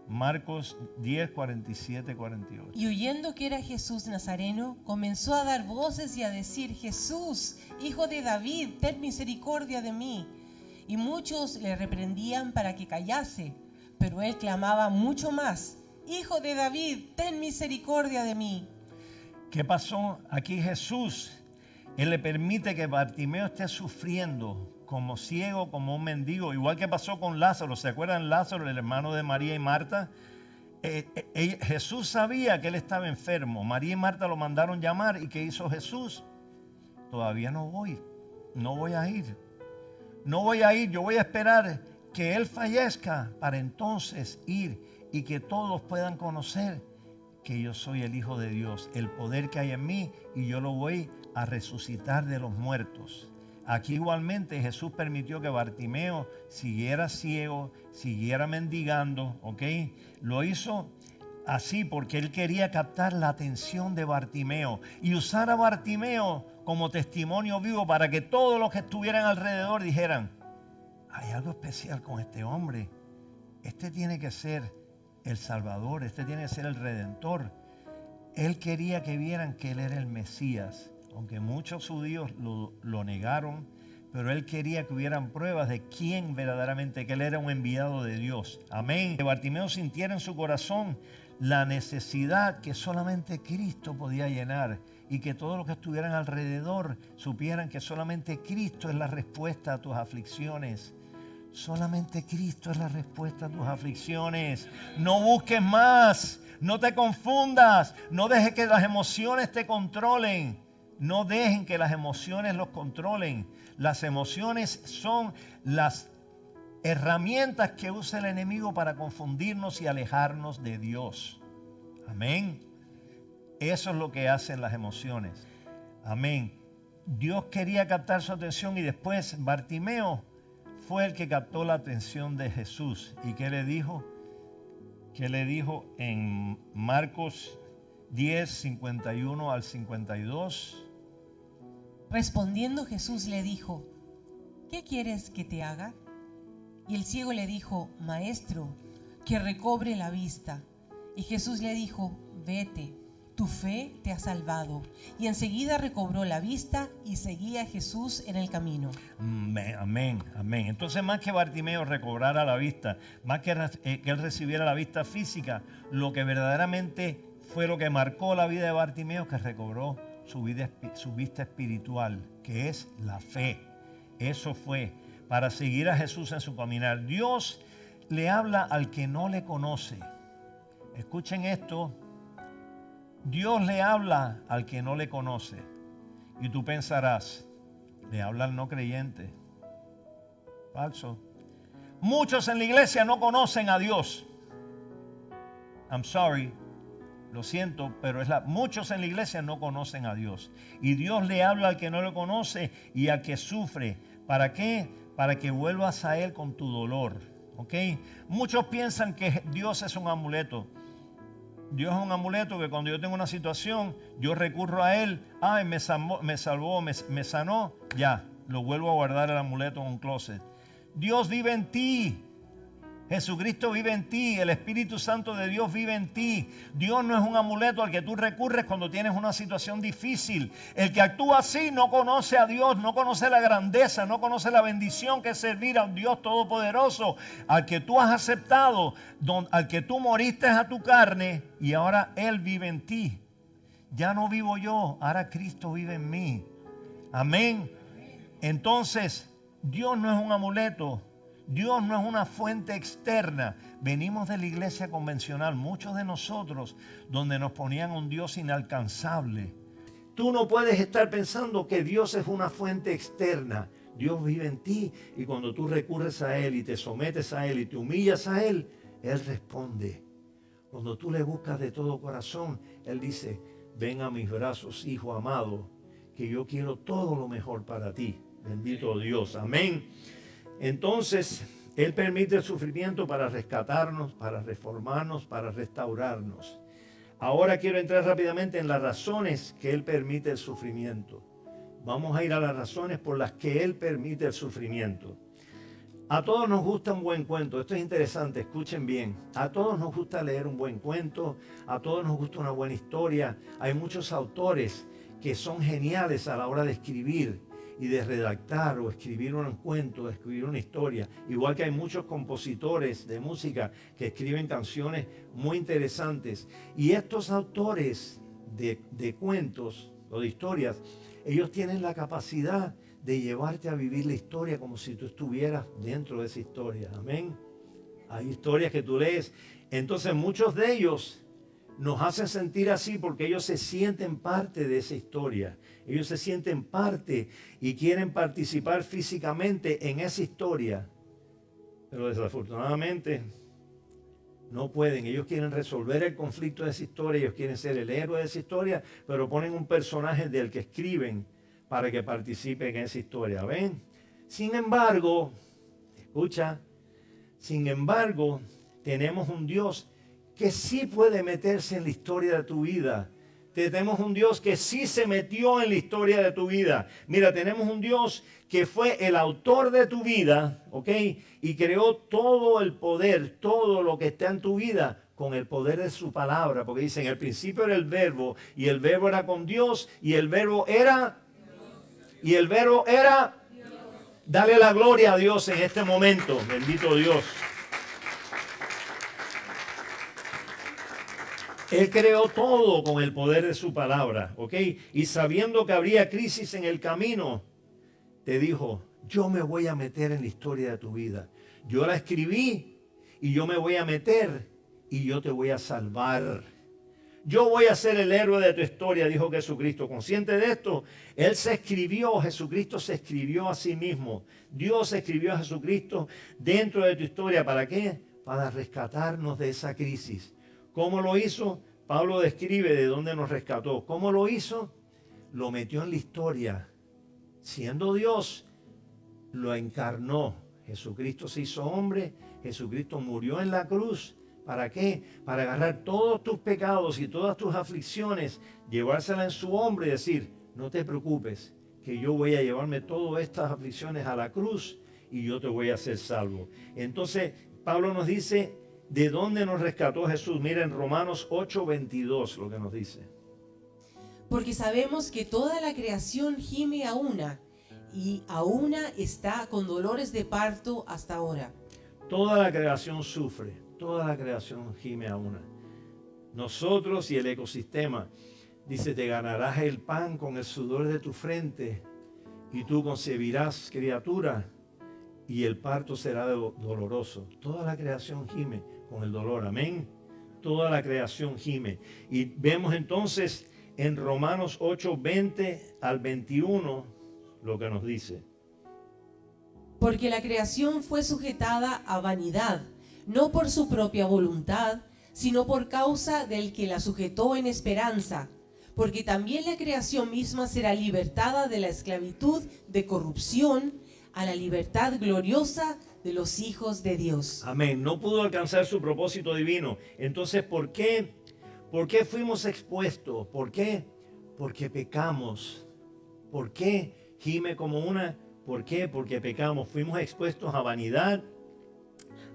Marcos 10, 47, 48. Y oyendo que era Jesús Nazareno, comenzó a dar voces y a decir: Jesús, hijo de David, ten misericordia de mí. Y muchos le reprendían para que callase, pero él clamaba mucho más: Hijo de David, ten misericordia de mí. ¿Qué pasó? Aquí Jesús, Él le permite que Bartimeo esté sufriendo como ciego, como un mendigo, igual que pasó con Lázaro. ¿Se acuerdan Lázaro, el hermano de María y Marta? Jesús sabía que él estaba enfermo. María y Marta lo mandaron llamar. ¿Y qué hizo Jesús? Todavía no voy a ir. No voy a ir, yo voy a esperar que él fallezca para entonces ir y que todos puedan conocer que yo soy el Hijo de Dios, el poder que hay en mí, y yo lo voy a resucitar de los muertos. Aquí igualmente Jesús permitió que Bartimeo siguiera ciego, siguiera mendigando, ¿ok? Lo hizo así porque él quería captar la atención de Bartimeo y usar a Bartimeo como testimonio vivo para que todos los que estuvieran alrededor dijeran: hay algo especial con este hombre. Este tiene que ser el Salvador, este tiene que ser el Redentor. Él quería que vieran que él era el Mesías, aunque muchos judíos lo negaron, pero él quería que hubieran pruebas de quién verdaderamente, que él era un enviado de Dios. Amén. Que Bartimeo sintiera en su corazón la necesidad que solamente Cristo podía llenar, y que todos los que estuvieran alrededor supieran que solamente Cristo es la respuesta a tus aflicciones. Solamente Cristo es la respuesta a tus aflicciones. No busques más, no te confundas, no dejes que las emociones te controlen. No dejen que las emociones los controlen. Las emociones son las herramientas que usa el enemigo para confundirnos y alejarnos de Dios. Amén. Eso es lo que hacen las emociones. Amén. Dios quería captar su atención y después Bartimeo fue el que captó la atención de Jesús. ¿Y qué le dijo? ¿Qué le dijo en Marcos 10, 51 al 52? Respondiendo Jesús le dijo: ¿qué quieres que te haga? Y el ciego le dijo: Maestro, que recobre la vista. Y Jesús le dijo: vete, tu fe te ha salvado. Y enseguida recobró la vista y seguía a Jesús en el camino. Amén, amén. Entonces, más que Bartimeo recobrara la vista, más que él recibiera la vista física, lo que verdaderamente fue lo que marcó la vida de Bartimeo, que recobró su vista espiritual, que es la fe. Eso fue para seguir a Jesús en su caminar. Dios le habla al que no le conoce. Escuchen esto. Dios le habla al que no le conoce. Y tú pensarás, le habla al no creyente. Falso. Muchos en la iglesia no conocen a Dios. I'm sorry. Lo siento, pero muchos en la iglesia no conocen a Dios. Y Dios le habla al que no lo conoce y al que sufre. ¿Para qué? Para que vuelvas a Él con tu dolor. ¿Ok? Muchos piensan que Dios es un amuleto. Dios es un amuleto que cuando yo tengo una situación, yo recurro a Él. Ay, me salvó, me sanó. Ya, lo vuelvo a guardar el amuleto en un closet. Dios vive en ti. Jesucristo vive en ti, el Espíritu Santo de Dios vive en ti. Dios no es un amuleto al que tú recurres cuando tienes una situación difícil. El que actúa así no conoce a Dios, no conoce la grandeza, no conoce la bendición que es servir a un Dios todopoderoso, al que tú has aceptado, al que tú moriste a tu carne y ahora Él vive en ti. Ya no vivo yo, ahora Cristo vive en mí. Amén. Entonces, Dios no es un amuleto. Dios no es una fuente externa. Venimos de la iglesia convencional, muchos de nosotros, donde nos ponían un Dios inalcanzable. Tú no puedes estar pensando que Dios es una fuente externa. Dios vive en ti y cuando tú recurres a Él y te sometes a Él y te humillas a Él, Él responde. Cuando tú le buscas de todo corazón, Él dice: ven a mis brazos, hijo amado, que yo quiero todo lo mejor para ti. Bendito Dios, amén. Entonces, Él permite el sufrimiento para rescatarnos, para reformarnos, para restaurarnos. Ahora quiero entrar rápidamente en las razones que Él permite el sufrimiento. Vamos a ir a las razones por las que Él permite el sufrimiento. A todos nos gusta un buen cuento. Esto es interesante, escuchen bien. A todos nos gusta leer un buen cuento. A todos nos gusta una buena historia. Hay muchos autores que son geniales a la hora de escribir y de redactar o escribir un cuento, escribir una historia. Igual que hay muchos compositores de música que escriben canciones muy interesantes. Y estos autores de cuentos o de historias, ellos tienen la capacidad de llevarte a vivir la historia como si tú estuvieras dentro de esa historia. Amén. Hay historias que tú lees. Entonces muchos de ellos nos hacen sentir así porque ellos se sienten parte de esa historia. Ellos se sienten parte y quieren participar físicamente en esa historia. Pero desafortunadamente no pueden. Ellos quieren resolver el conflicto de esa historia. Ellos quieren ser el héroe de esa historia, pero ponen un personaje del que escriben para que participe en esa historia. ¿Ven? Sin embargo, escucha, sin embargo, tenemos un Dios que sí puede meterse en la historia de tu vida. Tenemos un Dios que sí se metió en la historia de tu vida. Mira, tenemos un Dios que fue el autor de tu vida, ¿ok? Y creó todo el poder, todo lo que está en tu vida con el poder de su palabra. Porque dice, en el principio era el verbo, y el verbo era con Dios, y el verbo era... Y el verbo era... Dale la gloria a Dios en este momento, bendito Dios. Él creó todo con el poder de su palabra, ¿ok? Y sabiendo que habría crisis en el camino, te dijo, yo me voy a meter en la historia de tu vida. Yo la escribí y yo me voy a meter y yo te voy a salvar. Yo voy a ser el héroe de tu historia, dijo Jesucristo. Consciente de esto, Él se escribió, Jesucristo se escribió a sí mismo. Dios escribió a Jesucristo dentro de tu historia. ¿Para qué? Para rescatarnos de esa crisis. ¿Cómo lo hizo? Pablo describe de dónde nos rescató. ¿Cómo lo hizo? Lo metió en la historia. Siendo Dios, lo encarnó. Jesucristo se hizo hombre. Jesucristo murió en la cruz. ¿Para qué? Para agarrar todos tus pecados y todas tus aflicciones, llevárselas en su hombro y decir, no te preocupes, que yo voy a llevarme todas estas aflicciones a la cruz y yo te voy a hacer salvo. Entonces, Pablo nos dice, ¿de dónde nos rescató Jesús? Mira en Romanos 8:22 lo que nos dice. Porque sabemos que toda la creación gime a una, y a una está con dolores de parto hasta ahora. Toda la creación sufre. Toda la creación gime a una. Nosotros y el ecosistema. Dice, te ganarás el pan con el sudor de tu frente y tú concebirás criatura y el parto será doloroso. Toda la creación gime con el dolor. Amén. Toda la creación gime. Y vemos entonces en Romanos 8:20 al 21 lo que nos dice. Porque la creación fue sujetada a vanidad, no por su propia voluntad, sino por causa del que la sujetó en esperanza, porque también la creación misma será libertada de la esclavitud de corrupción a la libertad gloriosa de los hijos de Dios. Amén. No pudo alcanzar su propósito divino. Entonces, ¿por qué? ¿Por qué fuimos expuestos? ¿Por qué? Porque pecamos. ¿Por qué gime como una? ¿Por qué? Porque pecamos. Fuimos expuestos a vanidad,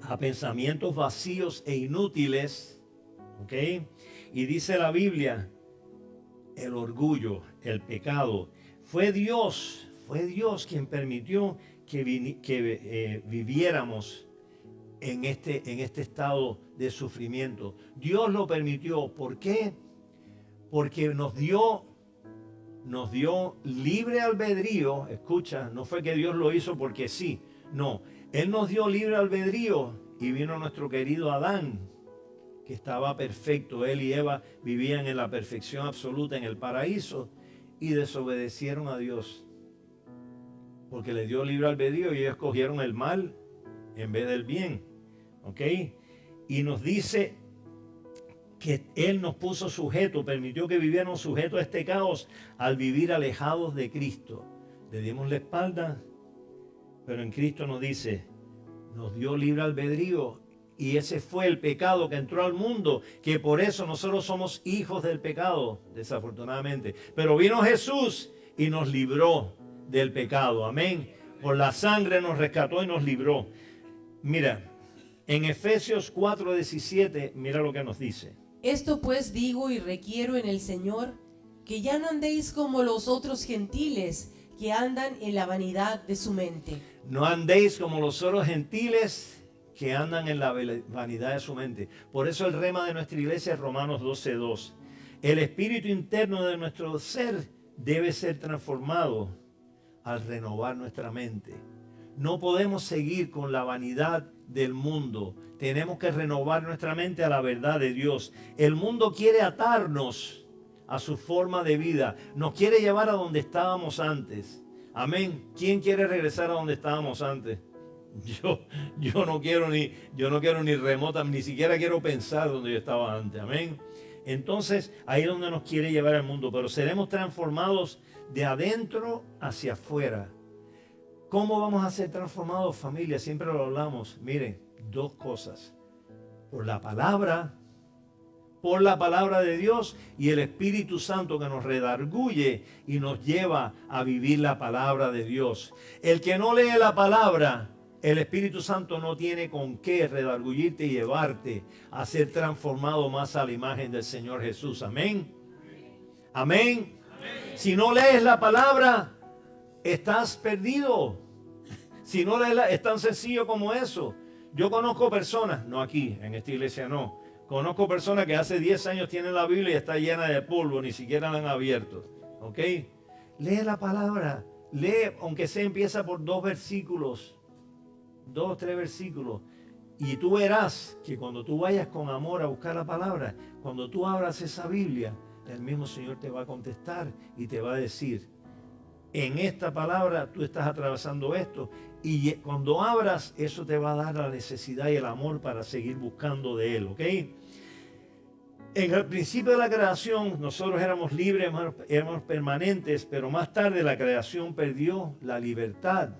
a pensamientos vacíos e inútiles, ¿ok? Y dice la Biblia, el orgullo, el pecado, fue Dios quien permitió que viviéramos en este estado de sufrimiento. Dios lo permitió. ¿Por qué? Porque nos dio libre albedrío. Escucha, no fue que Dios lo hizo porque sí, no. Él nos dio libre albedrío y vino nuestro querido Adán, que estaba perfecto. Él y Eva vivían en la perfección absoluta en el paraíso y desobedecieron a Dios. Porque le dio libre albedrío y ellos escogieron el mal en vez del bien. ¿Ok? Y nos dice que Él nos puso sujeto, permitió que viviéramos sujetos a este caos al vivir alejados de Cristo. Le dimos la espalda. Pero en Cristo nos dice, nos dio libre albedrío y ese fue el pecado que entró al mundo, que por eso nosotros somos hijos del pecado, desafortunadamente. Pero vino Jesús y nos libró del pecado. Amén. Por la sangre nos rescató y nos libró. Mira, en Efesios 4:17, mira lo que nos dice. Esto pues digo y requiero en el Señor, que ya no andéis como los otros gentiles que andan en la vanidad de su mente. No andéis como los otros gentiles que andan en la vanidad de su mente. Por eso el rema de nuestra iglesia es Romanos 12:2. El espíritu interno de nuestro ser debe ser transformado al renovar nuestra mente. No podemos seguir con la vanidad del mundo. Tenemos que renovar nuestra mente a la verdad de Dios. El mundo quiere atarnos a su forma de vida. Nos quiere llevar a donde estábamos antes. Amén. ¿Quién quiere regresar a donde estábamos antes? Yo no quiero ni remota, ni siquiera quiero pensar donde yo estaba antes. Amén. Entonces, ahí es donde nos quiere llevar el mundo. Pero seremos transformados de adentro hacia afuera. ¿Cómo vamos a ser transformados, familia? Siempre lo hablamos. Miren, dos cosas. Por la palabra de Dios y el Espíritu Santo que nos redarguye y nos lleva a vivir la palabra de Dios. El que no lee la palabra, el Espíritu Santo no tiene con qué redarguirte y llevarte a ser transformado más a la imagen del Señor Jesús. Amén. Amén. Si no lees la palabra, estás perdido. Si no lees es tan sencillo como eso. Yo conozco personas, no aquí, en esta iglesia no. Conozco personas que hace 10 años tienen la Biblia y está llena de polvo, ni siquiera la han abierto. ¿Ok? Lee la palabra. Lee, aunque sea empieza por 2 versículos. 2 o 3 versículos. Y tú verás que cuando tú vayas con amor a buscar la palabra, cuando tú abras esa Biblia, el mismo Señor te va a contestar y te va a decir, en esta palabra tú estás atravesando esto. Y cuando abras, eso te va a dar la necesidad y el amor para seguir buscando de Él. ¿Ok? En el principio de la creación, nosotros éramos libres, éramos permanentes, pero más tarde la creación perdió la libertad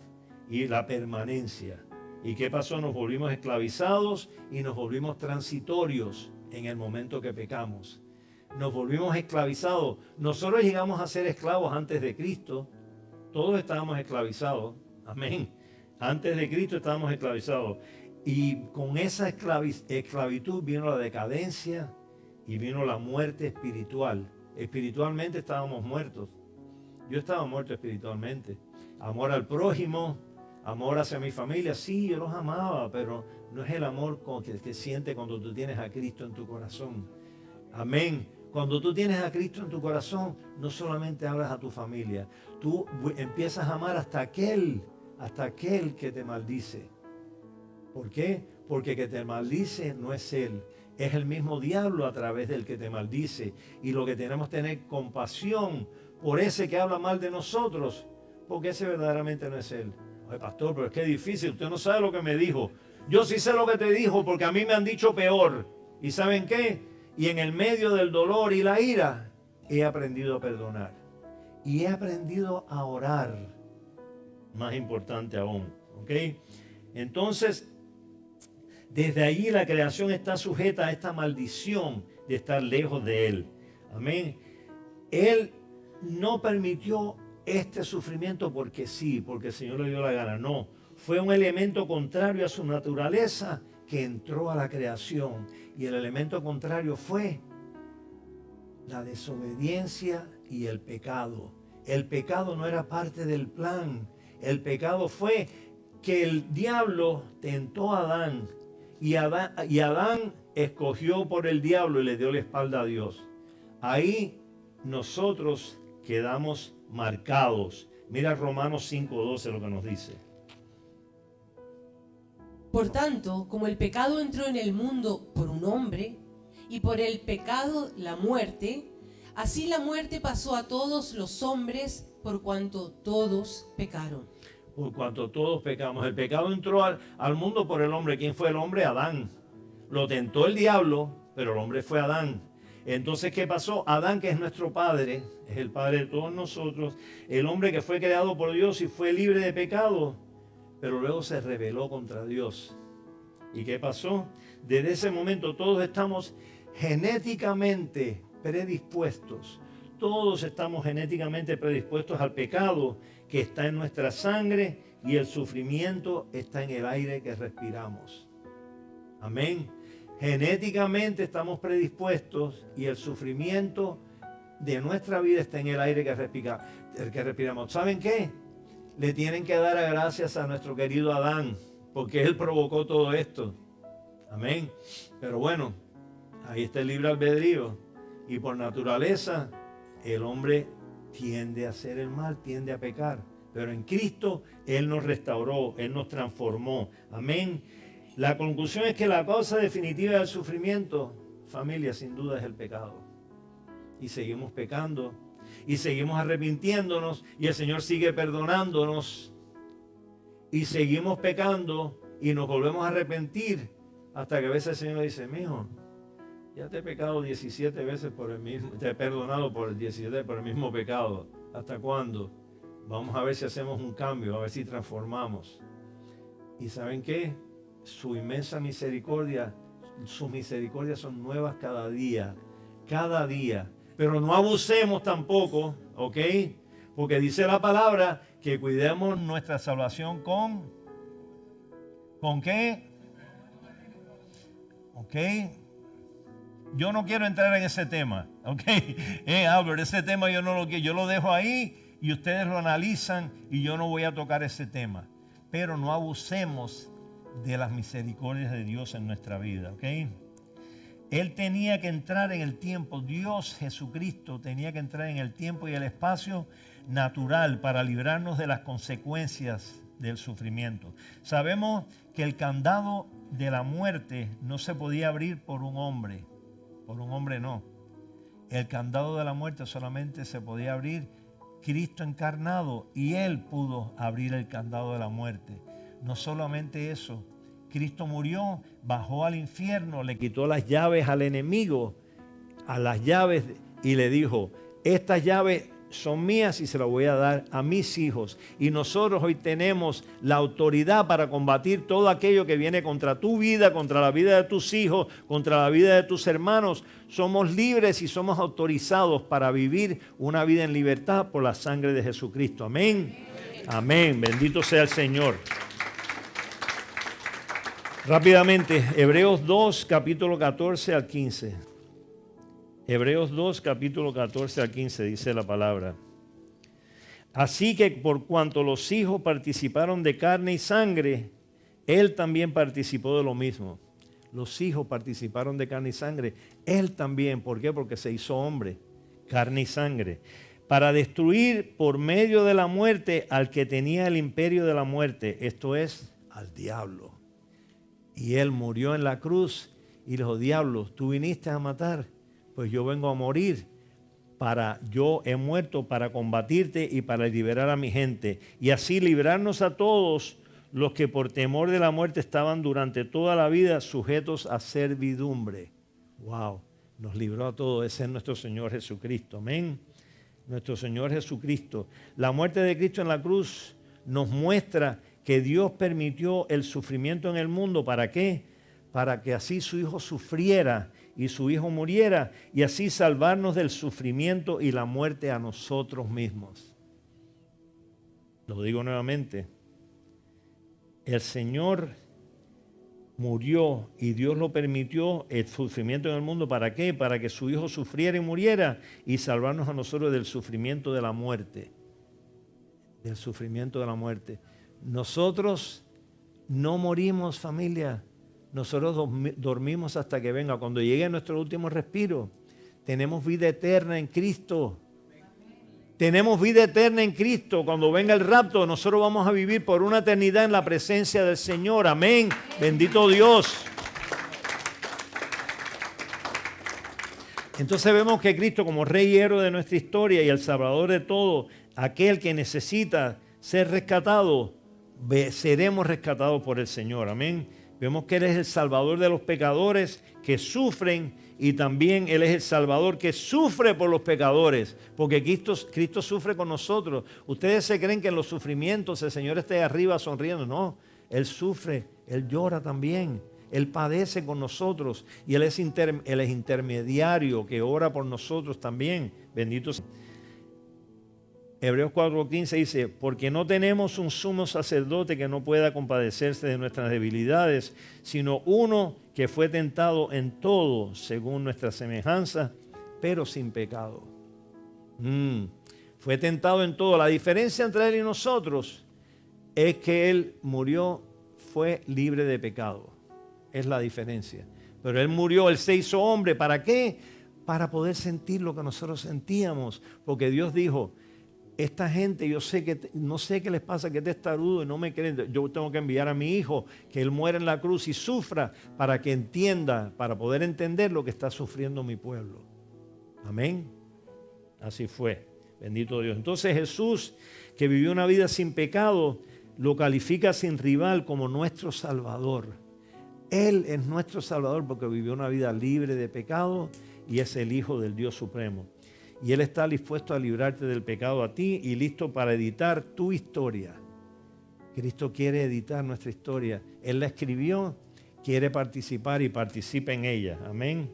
y la permanencia. ¿Y qué pasó? Nos volvimos esclavizados y nos volvimos transitorios en el momento que pecamos. Nos volvimos esclavizados. Nosotros llegamos a ser esclavos antes de Cristo. Todos estábamos esclavizados. Amén. Antes de Cristo estábamos esclavizados. Y con esa esclavitud vino la decadencia y vino la muerte espiritual. Espiritualmente estábamos muertos. Yo estaba muerto espiritualmente. Amor al prójimo, amor hacia mi familia. Sí, yo los amaba, pero no es el amor que sientes cuando tú tienes a Cristo en tu corazón. Amén. Cuando tú tienes a Cristo en tu corazón, no solamente hablas a tu familia, tú empiezas a amar hasta aquel que te maldice. ¿Por qué? Porque que te maldice no es Él, es el mismo diablo a través del que te maldice. Y lo que tenemos que tener compasión por ese que habla mal de nosotros, porque ese verdaderamente no es Él. Oye, pastor, pero es que es difícil, usted no sabe lo que me dijo. Yo sí sé lo que te dijo, porque a mí me han dicho peor. ¿Y saben qué? Y en el medio del dolor y la ira, he aprendido a perdonar. Y he aprendido a orar. Más importante aún. ¿Ok? Entonces, desde allí la creación está sujeta a esta maldición de estar lejos de Él. Amén. Él no permitió este sufrimiento porque sí, porque el Señor le dio la gana. No, fue un elemento contrario a su naturaleza que entró a la creación. Y el elemento contrario fue la desobediencia y el pecado. El pecado no era parte del plan. El pecado fue que el diablo tentó a Adán y Adán escogió por el diablo y le dio la espalda a Dios. Ahí nosotros quedamos marcados. Mira Romanos 5:12 lo que nos dice. Por tanto, como el pecado entró en el mundo por un hombre, y por el pecado la muerte, así la muerte pasó a todos los hombres por cuanto todos pecaron. Por cuanto todos pecamos. El pecado entró al mundo por el hombre. ¿Quién fue el hombre? Adán. Lo tentó el diablo, pero el hombre fue Adán. Entonces, ¿qué pasó? Adán, que es nuestro padre, es el padre de todos nosotros, el hombre que fue creado por Dios y fue libre de pecado, pero luego se rebeló contra Dios. ¿Y qué pasó? Desde ese momento todos estamos genéticamente predispuestos. Todos estamos genéticamente predispuestos al pecado que está en nuestra sangre y el sufrimiento está en el aire que respiramos. Amén. Genéticamente estamos predispuestos y el sufrimiento de nuestra vida está en el aire que respiramos. ¿Saben qué? Le tienen que dar gracias a nuestro querido Adán, porque él provocó todo esto. Amén. Pero bueno, ahí está el libre albedrío. Y por naturaleza, el hombre tiende a hacer el mal, tiende a pecar. Pero en Cristo, Él nos restauró, Él nos transformó. Amén. La conclusión es que la causa definitiva del sufrimiento, familia, sin duda es el pecado. Y seguimos pecando, y seguimos arrepintiéndonos, y el Señor sigue perdonándonos. Y seguimos pecando, y nos volvemos a arrepentir, hasta que a veces el Señor dice, mijo, ya te he pecado 17 veces por el mismo, te he perdonado por el 17 por el mismo pecado. ¿Hasta cuándo? Vamos a ver si hacemos un cambio, a ver si transformamos. ¿Y saben qué? Su inmensa misericordia, sus misericordias son nuevas cada día. Cada día. Pero no abusemos tampoco, ¿ok? Porque dice la palabra que cuidemos nuestra salvación ¿con qué? ¿Ok? Yo no quiero entrar en ese tema, ¿ok? Albert, ese tema yo no lo quiero, yo lo dejo ahí y ustedes lo analizan y yo no voy a tocar ese tema. Pero no abusemos de las misericordias de Dios en nuestra vida, ¿ok? Él tenía que entrar en el tiempo, Dios Jesucristo tenía que entrar en el tiempo y el espacio natural para librarnos de las consecuencias del sufrimiento. Sabemos que el candado de la muerte no se podía abrir por un hombre no. El candado de la muerte solamente se podía abrir Cristo encarnado y Él pudo abrir el candado de la muerte. No solamente eso, Cristo murió, bajó al infierno, le quitó las llaves al enemigo, a las llaves y le dijo, estas llaves son mías y se las voy a dar a mis hijos. Y nosotros hoy tenemos la autoridad para combatir todo aquello que viene contra tu vida, contra la vida de tus hijos, contra la vida de tus hermanos. Somos libres y somos autorizados para vivir una vida en libertad por la sangre de Jesucristo. Amén. Amén. Bendito sea el Señor. Rápidamente, Hebreos 2, capítulo 14 al 15. Hebreos 2, capítulo 14 al 15, dice la palabra. Así que por cuanto los hijos participaron de carne y sangre, Él también participó de lo mismo. Los hijos participaron de carne y sangre. Él también, ¿por qué? Porque se hizo hombre, carne y sangre. Para destruir por medio de la muerte al que tenía el imperio de la muerte, esto es, al diablo. Y Él murió en la cruz y dijo, diablo, tú viniste a matar. Pues yo vengo a morir, yo he muerto para combatirte y para liberar a mi gente. Y así librarnos a todos los que por temor de la muerte estaban durante toda la vida sujetos a servidumbre. Wow, nos libró a todos, ese es nuestro Señor Jesucristo, amén. Nuestro Señor Jesucristo. La muerte de Cristo en la cruz nos muestra que Dios permitió el sufrimiento en el mundo. ¿Para qué? Para que así su Hijo sufriera y su Hijo muriera y así salvarnos del sufrimiento y la muerte a nosotros mismos. Lo digo nuevamente. El Señor murió y Dios lo permitió el sufrimiento en el mundo. ¿Para qué? Para que su Hijo sufriera y muriera y salvarnos a nosotros del sufrimiento de la muerte. Del sufrimiento de la muerte. Nosotros no morimos, familia. Nosotros dormimos hasta que venga. Cuando llegue nuestro último respiro, tenemos vida eterna en Cristo. Tenemos vida eterna en Cristo. Cuando venga el rapto, nosotros vamos a vivir por una eternidad en la presencia del Señor. Amén. Bendito Dios. Entonces vemos que Cristo, como Rey y héroe de nuestra historia y el Salvador de todo, aquel que necesita ser rescatado, seremos rescatados por el Señor. Amén. Vemos que Él es el Salvador de los pecadores que sufren y también Él es el Salvador que sufre por los pecadores, porque Cristo sufre con nosotros. Ustedes se creen que en los sufrimientos el Señor esté arriba sonriendo. No, Él sufre, Él llora también. Él padece con nosotros y Él es intermediario que ora por nosotros también. Bendito sea. Hebreos 4:15 dice, porque no tenemos un sumo sacerdote que no pueda compadecerse de nuestras debilidades, sino uno que fue tentado en todo según nuestra semejanza, pero sin pecado. Fue tentado en todo. La diferencia entre Él y nosotros es que Él murió, fue libre de pecado. Es la diferencia. Pero Él murió, Él se hizo hombre. ¿Para qué? Para poder sentir lo que nosotros sentíamos. Porque Dios dijo, esta gente, yo sé que no sé qué les pasa, que es testarudo y no me creen. Yo tengo que enviar a mi hijo, que él muera en la cruz y sufra para que entienda, para poder entender lo que está sufriendo mi pueblo. Amén. Así fue. Bendito Dios. Entonces Jesús, que vivió una vida sin pecado, lo califica sin rival como nuestro Salvador. Él es nuestro Salvador porque vivió una vida libre de pecado y es el Hijo del Dios Supremo. Y Él está dispuesto a librarte del pecado a ti y listo para editar tu historia. Cristo quiere editar nuestra historia. Él la escribió, quiere participar y participa en ella. Amén.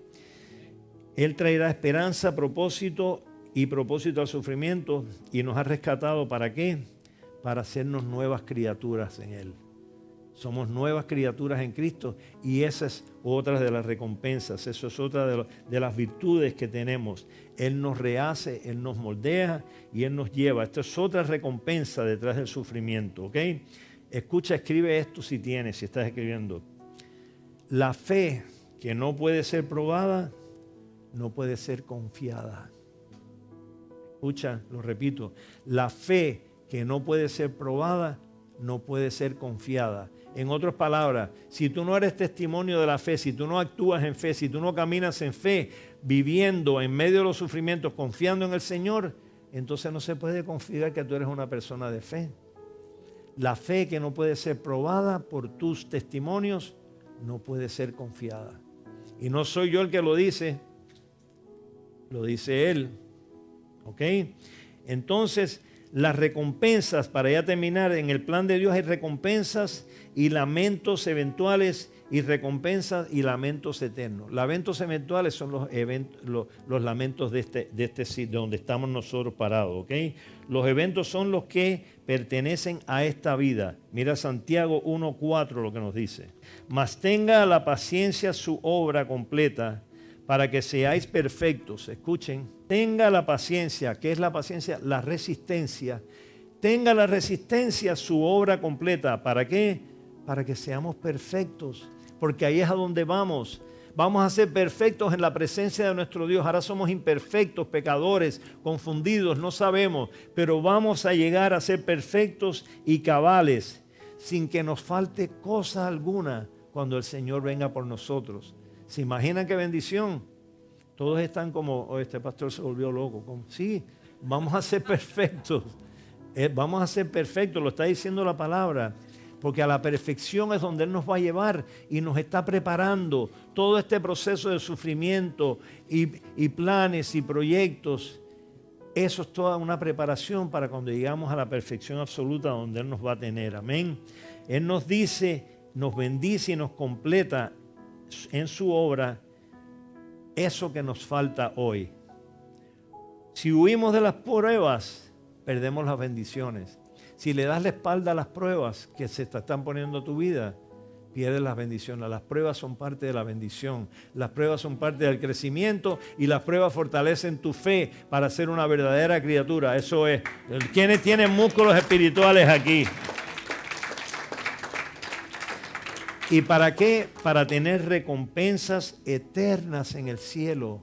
Él traerá esperanza, propósito al sufrimiento y nos ha rescatado. ¿Para qué? Para hacernos nuevas criaturas en Él. Somos nuevas criaturas en Cristo y esa es otra de las recompensas, eso es otra de las virtudes que tenemos. Él nos rehace, Él nos moldea y Él nos lleva. Esto es otra recompensa detrás del sufrimiento, ¿ok? Escucha, escribe esto si tienes, si estás escribiendo. La fe que no puede ser probada, no puede ser confiada. Escucha, lo repito, la fe que no puede ser probada, no puede ser confiada. En otras palabras, si tú no eres testimonio de la fe, si tú no actúas en fe, si tú no caminas en fe, viviendo en medio de los sufrimientos, confiando en el Señor, entonces no se puede confiar que tú eres una persona de fe. La fe que no puede ser probada por tus testimonios, no puede ser confiada. Y no soy yo el que lo dice Él. ¿Ok? Entonces, las recompensas, para ya terminar, en el plan de Dios hay recompensas y lamentos eventuales y recompensas y lamentos eternos. Lamentos eventuales son los lamentos de este sitio donde estamos nosotros parados, ¿ok? Los eventos son los que pertenecen a esta vida. Mira Santiago 1:4 lo que nos dice. Mas tenga la paciencia su obra completa para que seáis perfectos. Escuchen, tenga la paciencia. ¿Qué es la paciencia? La resistencia. Tenga la resistencia su obra completa. ¿Para qué? Para que seamos perfectos. Porque ahí es a donde vamos. Vamos a ser perfectos en la presencia de nuestro Dios. Ahora somos imperfectos, pecadores, confundidos, no sabemos. Pero vamos a llegar a ser perfectos y cabales, sin que nos falte cosa alguna cuando el Señor venga por nosotros. ¿Se imaginan qué bendición? Todos están como, oh, este pastor se volvió loco. Como, sí, vamos a ser perfectos. Vamos a ser perfectos, lo está diciendo la palabra. Porque a la perfección es donde Él nos va a llevar y nos está preparando. Todo este proceso de sufrimiento y planes y proyectos, eso es toda una preparación para cuando llegamos a la perfección absoluta donde Él nos va a tener. Amén. Él nos dice, nos bendice y nos completa en su obra eso que nos falta hoy. Si huimos de las pruebas, perdemos las bendiciones. Si le das la espalda a las pruebas que se te están poniendo a tu vida, pierdes las bendiciones. Las pruebas son parte de la bendición. Las pruebas son parte del crecimiento y las pruebas fortalecen tu fe para ser una verdadera criatura. Eso es. ¿Quiénes tienen músculos espirituales aquí? ¿Y para qué? Para tener recompensas eternas en el cielo.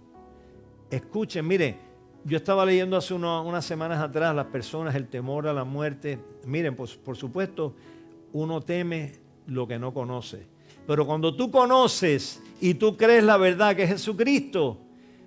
Escuchen, mire, yo estaba leyendo hace unas semanas atrás las personas, el temor a la muerte. Miren, pues, por supuesto, uno teme lo que no conoce. Pero cuando tú conoces y tú crees la verdad que es Jesucristo,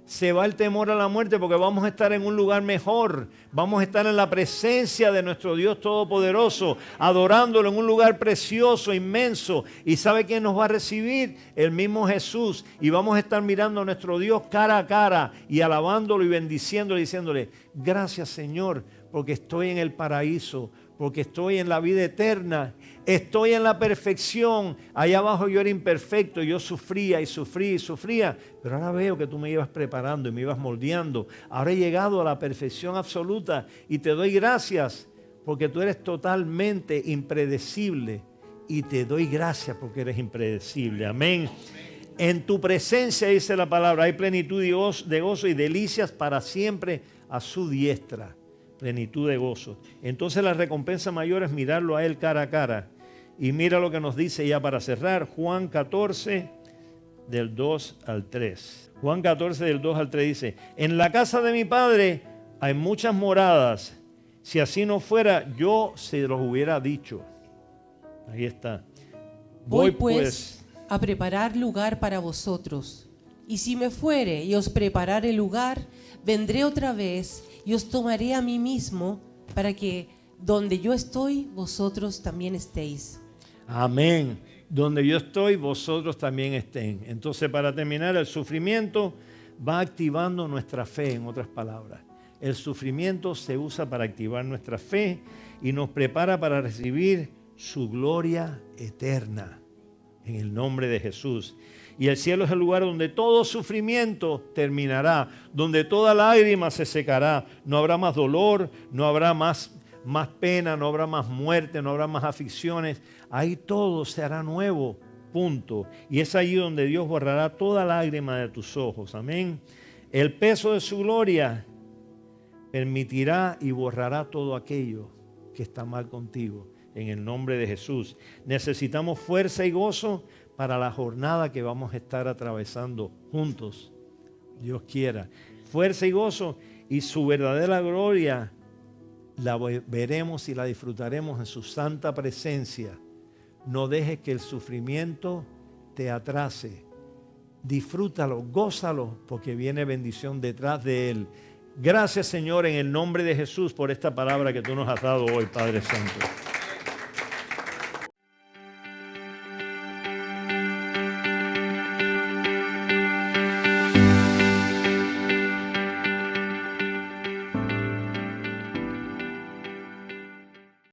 se va el temor a la muerte porque vamos a estar en un lugar mejor. Vamos a estar en la presencia de nuestro Dios Todopoderoso, adorándolo en un lugar precioso, inmenso. ¿Y sabe quién nos va a recibir? El mismo Jesús. Y vamos a estar mirando a nuestro Dios cara a cara y alabándolo y bendiciéndole y diciéndole, gracias Señor, porque estoy en el paraíso, porque estoy en la vida eterna. Estoy en la perfección. Allá abajo yo era imperfecto, yo sufría y sufría y sufría. Pero ahora veo que tú me ibas preparando y me ibas moldeando. Ahora he llegado a la perfección absoluta y te doy gracias porque tú eres totalmente impredecible. Y te doy gracias porque eres impredecible. Amén. En tu presencia, dice la palabra, hay plenitud de gozo y delicias para siempre a su diestra. Plenitud de gozo. Entonces la recompensa mayor es mirarlo a Él cara a cara. Y mira lo que nos dice ya para cerrar. Juan 14, del 2 al 3. Juan 14, del 2 al 3 dice, en la casa de mi Padre hay muchas moradas. Si así no fuera, yo se los hubiera dicho. Ahí está. Voy pues a preparar lugar para vosotros. Y si me fuere y os preparare lugar, vendré otra vez y os tomaré a mí mismo, para que donde yo estoy, vosotros también estéis. Amén. Donde yo estoy, vosotros también estén. Entonces, para terminar, el sufrimiento va activando nuestra fe, en otras palabras. El sufrimiento se usa para activar nuestra fe y nos prepara para recibir su gloria eterna. En el nombre de Jesús. Y el cielo es el lugar donde todo sufrimiento terminará, donde toda lágrima se secará. No habrá más dolor, no habrá más pena, no habrá más muerte, no habrá más aflicciones. Ahí todo se hará nuevo, punto. Y es allí donde Dios borrará toda lágrima de tus ojos. Amén. El peso de su gloria permitirá y borrará todo aquello que está mal contigo. En el nombre de Jesús. Necesitamos fuerza y gozo para la jornada que vamos a estar atravesando juntos. Dios quiera. Fuerza y gozo y su verdadera gloria la veremos y la disfrutaremos en su santa presencia. No dejes que el sufrimiento te atrase. Disfrútalo, gózalo, porque viene bendición detrás de él. Gracias, Señor, en el nombre de Jesús por esta palabra que tú nos has dado hoy, Padre Santo.